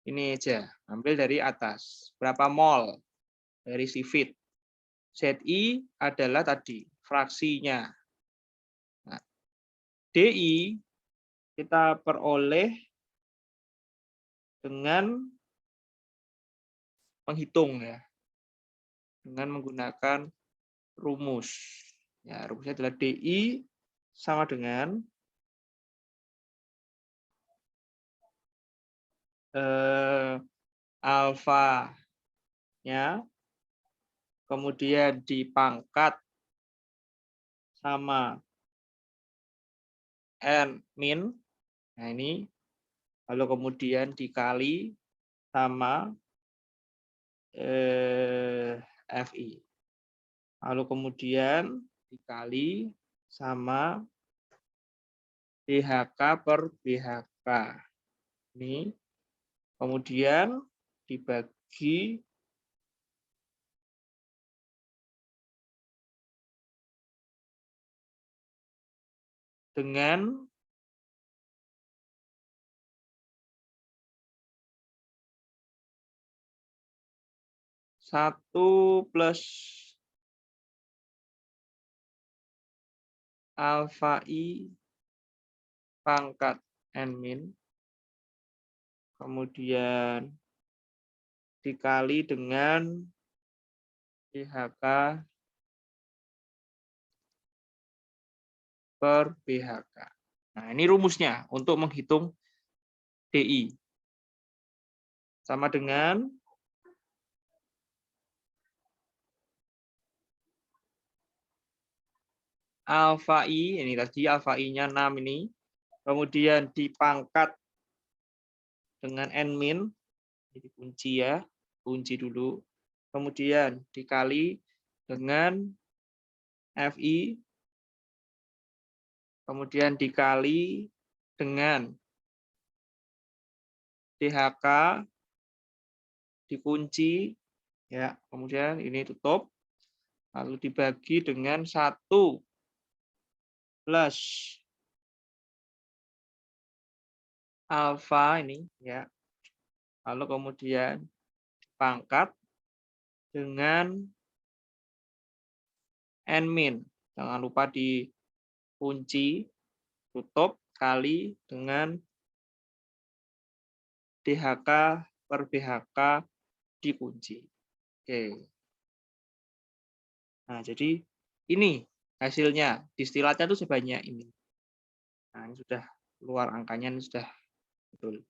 ini aja, ambil dari atas. Berapa mol dari si feed. ZI adalah tadi fraksinya. Nah, DI kita peroleh dengan menghitung ya. Dengan menggunakan rumus. Ya, rumusnya adalah DI sama dengan alfa-nya, kemudian dipangkat sama N min. Nah, ini lalu kemudian dikali sama FI. Lalu kemudian dikali sama DHK per BHK. Ini kemudian dibagi dengan satu plus alfa I pangkat N min, kemudian dikali dengan DHK per BHK. Nah, ini rumusnya untuk menghitung DI. Sama dengan alfa I, ini tadi alfa I-nya 6 ini, kemudian dipangkat dengan N min, jadi kunci ya, kunci dulu, kemudian dikali dengan FI, kemudian dikali dengan DHK, dikunci, ya, kemudian ini tutup, lalu dibagi dengan 1 plus alfa ini, ya, lalu kemudian dipangkat dengan N min, jangan lupa di kunci, tutup, kali dengan DHK per BHK dikunci. Oke. Nah, jadi ini hasilnya. Distilatnya itu sebanyak ini. Nah, ini sudah keluar angkanya, ini sudah betul.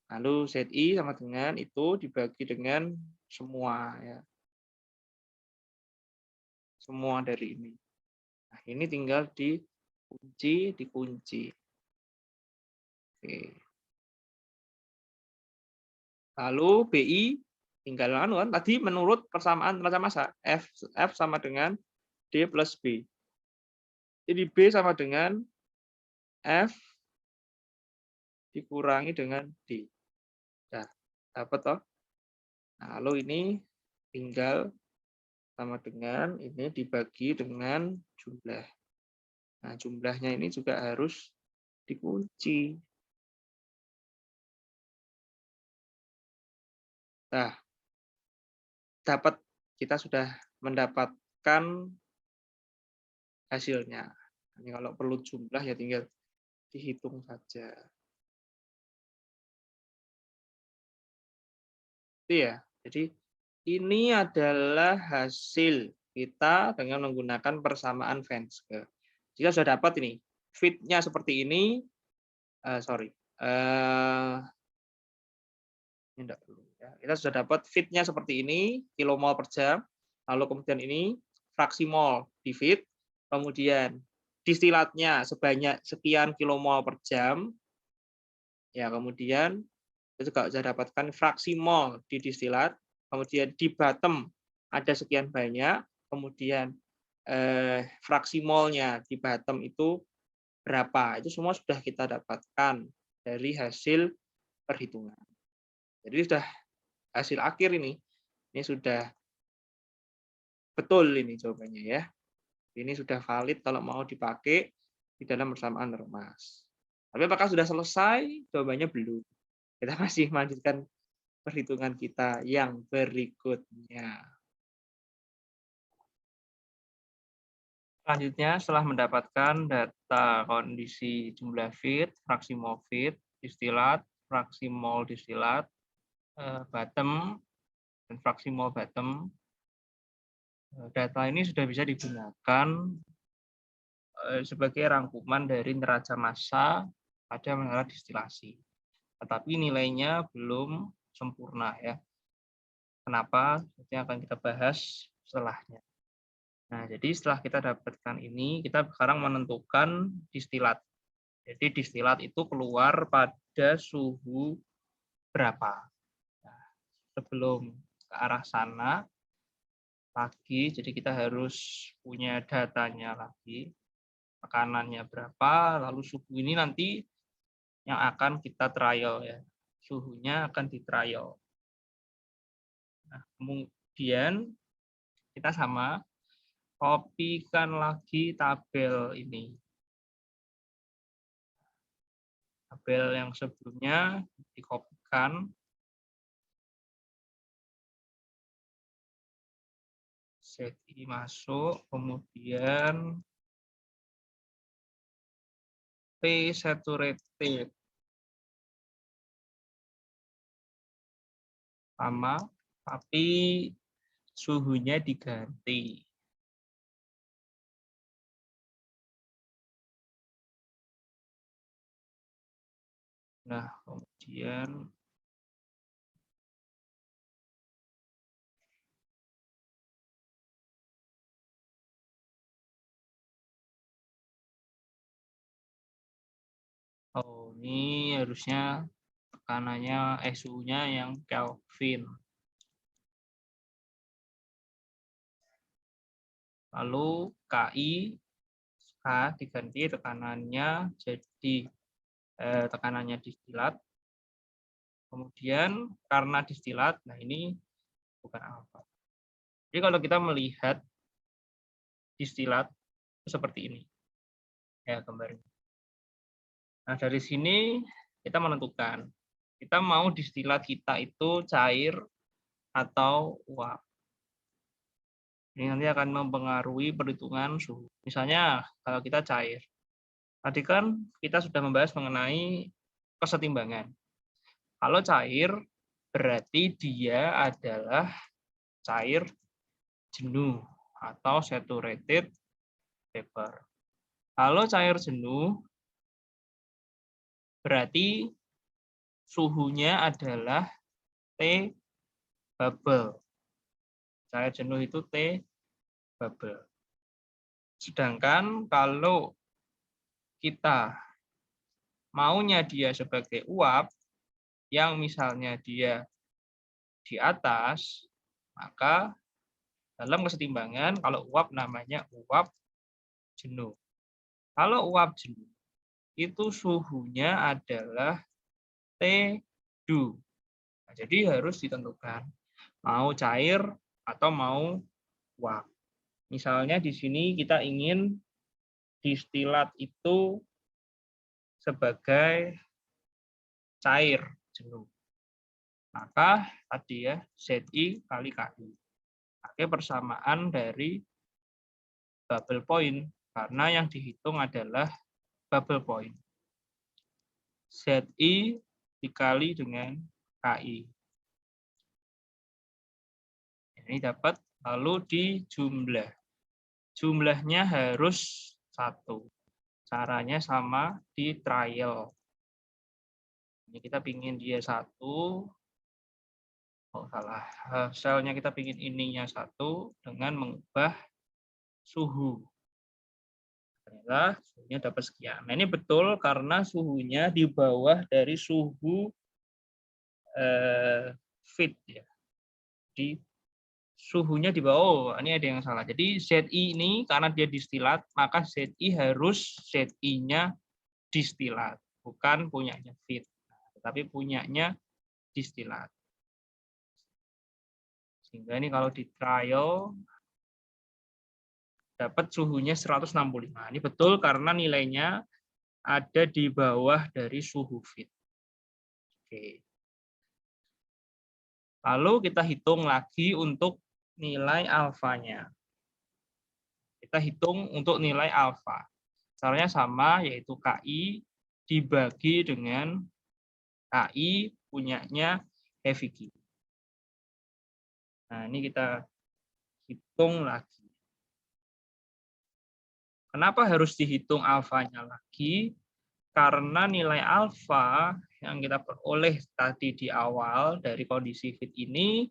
Lalu ZI sama dengan itu dibagi dengan semua, ya. Semua dari ini. Nah, ini tinggal dikunci. Oke. Lalu BI tinggal kan tadi menurut persamaan neraca massa F sama dengan D plus B. Jadi B sama dengan F dikurangi dengan D. Nah, dapat toh? Nah, lalu ini tinggal sama dengan ini dibagi dengan jumlah. Nah, jumlahnya ini juga harus dikunci. Nah, kita sudah mendapatkan hasilnya. Ini kalau perlu jumlah ya tinggal dihitung saja. Itu ya. Jadi ini adalah hasil kita dengan menggunakan persamaan Venske. Jika sudah dapat ini, fit-nya seperti ini, sorry, ini enggak perlu. Ya. Kita sudah dapat fit-nya seperti ini, kilomol per jam. Lalu kemudian ini fraksi mol di fit, kemudian distilatnya sebanyak sekian kilomol per jam. Ya, kemudian kita juga sudah dapatkan fraksi mol di distilat, kemudian di bottom ada sekian banyak, kemudian fraksi molnya di bottom itu berapa. Itu semua sudah kita dapatkan dari hasil perhitungan. Jadi sudah hasil akhir ini sudah betul ini jawabannya ya. Ini sudah valid kalau mau dipakai di dalam persamaan Remas. Tapi apakah sudah selesai? Jawabannya belum. Kita masih melanjutkan perhitungan kita yang berikutnya. Selanjutnya, setelah mendapatkan data kondisi jumlah feed, fraksi mol feed, distilat, fraksi mol distilat, bottom, dan fraksi mol bottom, data ini sudah bisa digunakan sebagai rangkuman dari neraca massa pada menara distilasi. Tetapi nilainya belum sempurna ya. Kenapa? Itu yang akan kita bahas setelahnya. Nah, jadi setelah kita dapatkan ini, kita sekarang menentukan distilat. Jadi distilat itu keluar pada suhu berapa. Nah, sebelum ke arah sana lagi, jadi kita harus punya datanya lagi. Tekanannya berapa, lalu suhu ini nanti yang akan kita trial ya. Suhunya akan di trial. Nah, kemudian kita sama kopikan lagi tabel ini. Tabel yang sebelumnya dikopikan. ZI masuk, kemudian P saturated sama, tapi suhunya diganti. Nah, kemudian ini harusnya tekanannya suhunya yang Kelvin. Lalu KI diganti tekanannya jadi tekanannya distilat. Kemudian karena distilat, nah ini bukan alfa. Jadi kalau kita melihat distilat seperti ini, ya gambarnya. Nah dari sini kita menentukan kita mau distilat kita itu cair atau uap. Ini nanti akan mempengaruhi perhitungan suhu. Misalnya kalau kita cair, Tadi kan kita sudah membahas mengenai kesetimbangan. Kalau cair, berarti dia adalah cair jenuh atau saturated vapor. Kalau cair jenuh, berarti suhunya adalah T bubble. Cair jenuh itu T bubble. Sedangkan kalau kita maunya dia sebagai uap, yang misalnya dia di atas, maka dalam kesetimbangan kalau uap namanya uap jenuh. Kalau uap jenuh itu suhunya adalah T-dew. Nah, jadi harus ditentukan mau cair atau mau uap. Misalnya di sini kita ingin distilat itu sebagai cair jenuh. Maka tadi ya ZI kali KI. Pakai persamaan dari bubble point karena yang dihitung adalah bubble point. ZI dikali dengan KI. Ini dapat lalu dijumlah. Jumlahnya harus 1. Caranya sama di trial. Ini kita pingin dia 1. Oh salah, selnya kita pingin ininya 1 dengan mengubah suhu. Ternyata suhunya dapat sekian. Nah ini betul karena suhunya di bawah dari suhu feed ya. Di suhunya di bawah. Oh, ini ada yang salah. Jadi ZI ini karena dia distilat, maka ZI harus ZI-nya distilat, bukan punyanya feed, tapi punyanya distilat. Sehingga ini kalau di trial dapat suhunya 165. Ini betul karena nilainya ada di bawah dari suhu feed. Oke. Lalu kita hitung lagi untuk nilai alfanya. Kita hitung untuk nilai alfa. Caranya sama, yaitu KI dibagi dengan KI punyanya Heviki. Nah, ini kita hitung lagi. Kenapa harus dihitung alfanya lagi? Karena nilai alfa yang kita peroleh tadi di awal dari kondisi feed ini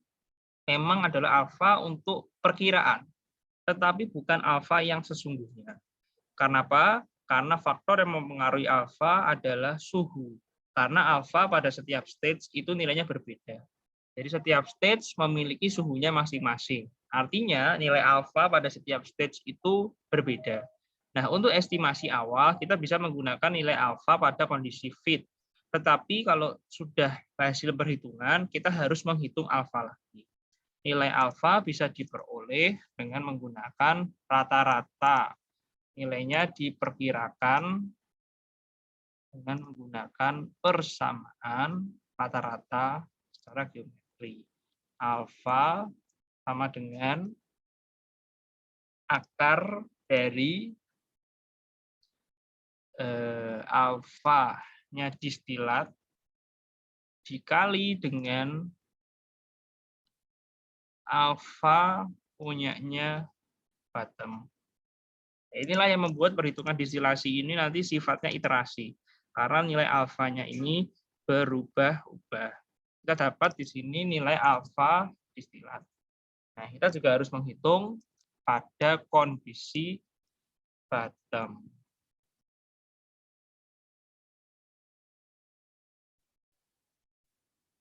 memang adalah alfa untuk perkiraan, tetapi bukan alfa yang sesungguhnya. Karena apa? Karena faktor yang mempengaruhi alfa adalah suhu. Karena alfa pada setiap stage itu nilainya berbeda. Jadi setiap stage memiliki suhunya masing-masing. Artinya nilai alfa pada setiap stage itu berbeda. Nah, untuk estimasi awal kita bisa menggunakan nilai alfa pada kondisi feed. Tetapi kalau sudah hasil perhitungan, kita harus menghitung alfa lagi. Nilai alfa bisa diperoleh dengan menggunakan rata-rata. Nilainya diperkirakan dengan menggunakan persamaan rata-rata secara geometri. Alfa sama dengan akar dari alfanya distilat dikali dengan alfa punyanya bottom. Inilah yang membuat perhitungan distilasi ini nanti sifatnya iterasi. Karena nilai alfanya ini berubah-ubah. Kita dapat di sini nilai alfa distilat. Nah, kita juga harus menghitung pada kondisi bottom.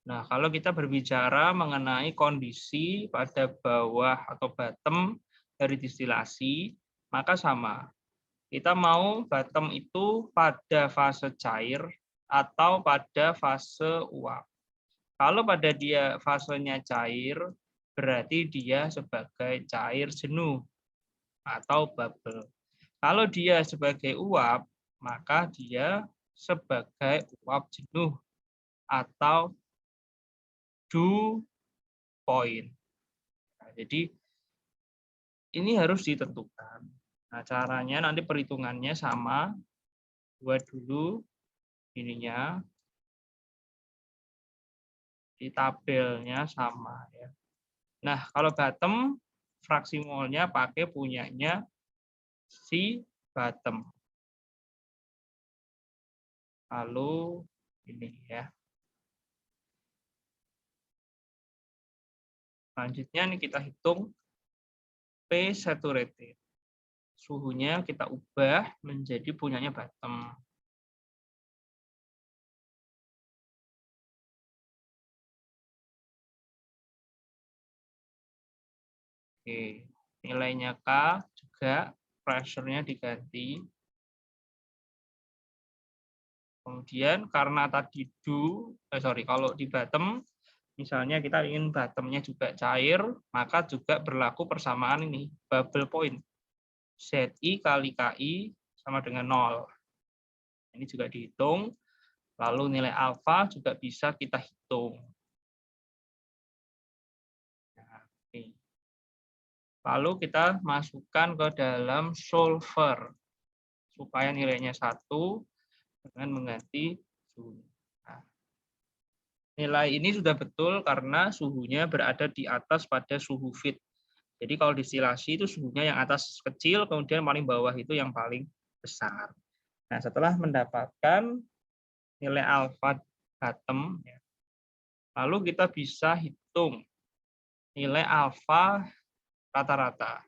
Nah, kalau kita berbicara mengenai kondisi pada bawah atau bottom dari distilasi, maka sama. Kita mau bottom itu pada fase cair atau pada fase uap. Kalau pada dia fasenya cair, berarti dia sebagai cair jenuh atau bubble. Kalau dia sebagai uap, maka dia sebagai uap jenuh atau dew point. Nah, jadi ini harus ditentukan. Nah, caranya nanti perhitungannya sama buat dulu ininya di tabelnya sama ya. Nah, kalau bottom fraksi molnya pakai punyanya si bottom. Lalu ini ya. Selanjutnya nih kita hitung P saturated. Suhunya kita ubah menjadi punyanya bottom. Oke, nilainya K juga pressure-nya diganti. Kemudian karena tadi kalau di bottom, misalnya kita ingin bottom-nya juga cair, maka juga berlaku persamaan ini, bubble point. ZI kali KI sama dengan 0. Ini juga dihitung. Lalu nilai alfa juga bisa kita hitung. Nah, ini. Lalu kita masukkan ke dalam solver supaya nilainya 1 dengan mengganti suhu. Nah, nilai ini sudah betul karena suhunya berada di atas pada suhu feed. Jadi kalau distilasi itu suhunya yang atas kecil, kemudian paling bawah itu yang paling besar. Nah, setelah mendapatkan nilai alfa bottom, lalu kita bisa hitung nilai alfa rata-rata.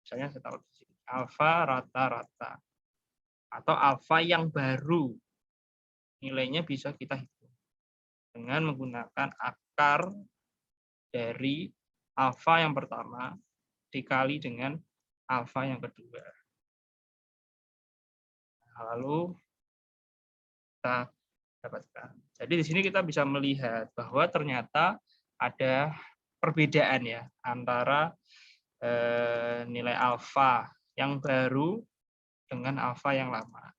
Misalnya saya taruh di sini, alfa rata-rata atau alfa yang baru. Nilainya bisa kita hitung dengan menggunakan akar dari alfa yang pertama dikali dengan alfa yang kedua. Lalu kita dapatkan. Jadi di sini kita bisa melihat bahwa ternyata ada perbedaan ya antara nilai alfa yang baru dengan alfa yang lama.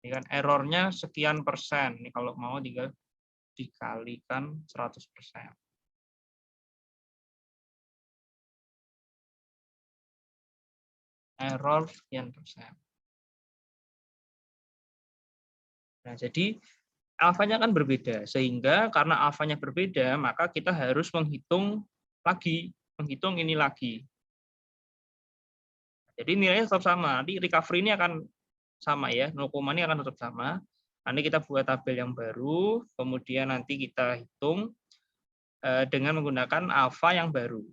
Ini kan errornya sekian persen. Ini kalau mau tinggal dikalikan 100%. Error sekian persen. Nah, jadi alfanya kan berbeda, sehingga karena alfanya berbeda, maka kita harus menghitung ini lagi. Jadi nilainya tetap sama, nanti recovery ini akan sama ya, 0, ini akan tetap sama. Nanti kita buat tabel yang baru, kemudian nanti kita hitung dengan menggunakan alfa yang baru.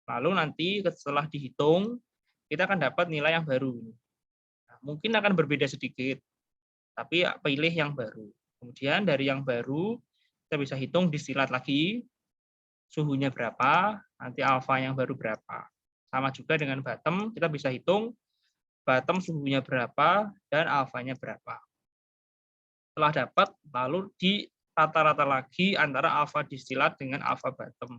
Lalu nanti setelah dihitung, kita akan dapat nilai yang baru. Nah, mungkin akan berbeda sedikit, tapi pilih yang baru. Kemudian dari yang baru, kita bisa hitung distilat lagi, suhunya berapa, nanti alfa yang baru berapa. Sama juga dengan bottom, kita bisa hitung bottom suhunya berapa dan alfanya berapa. Setelah dapat, lalu di rata-rata lagi antara alfa distilat dengan alfa bottom.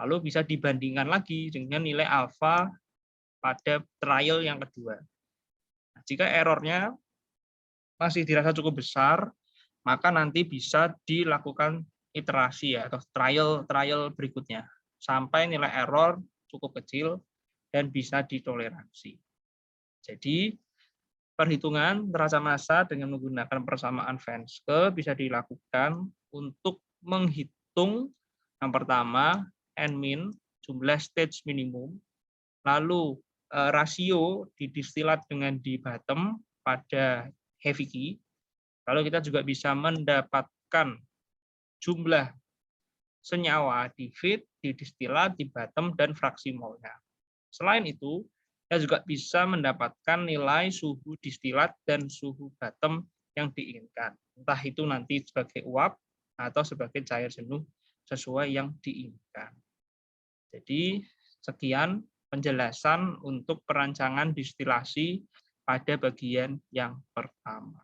Lalu bisa dibandingkan lagi dengan nilai alfa pada trial yang kedua. Nah, jika errornya masih dirasa cukup besar, maka nanti bisa dilakukan iterasi ya, atau trial berikutnya sampai nilai error cukup kecil dan bisa ditoleransi. Jadi perhitungan neraca massa dengan menggunakan persamaan Venske bisa dilakukan untuk menghitung yang pertama N-min, jumlah stage minimum, lalu rasio di distilat dengan di bottom pada heavy key. Lalu kita juga bisa mendapatkan jumlah senyawa di feed, di distilat, di bottom, dan fraksi molnya. Selain itu, kita juga bisa mendapatkan nilai suhu distilat dan suhu bottom yang diinginkan. Entah itu nanti sebagai uap atau sebagai cair jenuh sesuai yang diinginkan. Jadi, sekian penjelasan untuk perancangan distilasi pada bagian yang pertama.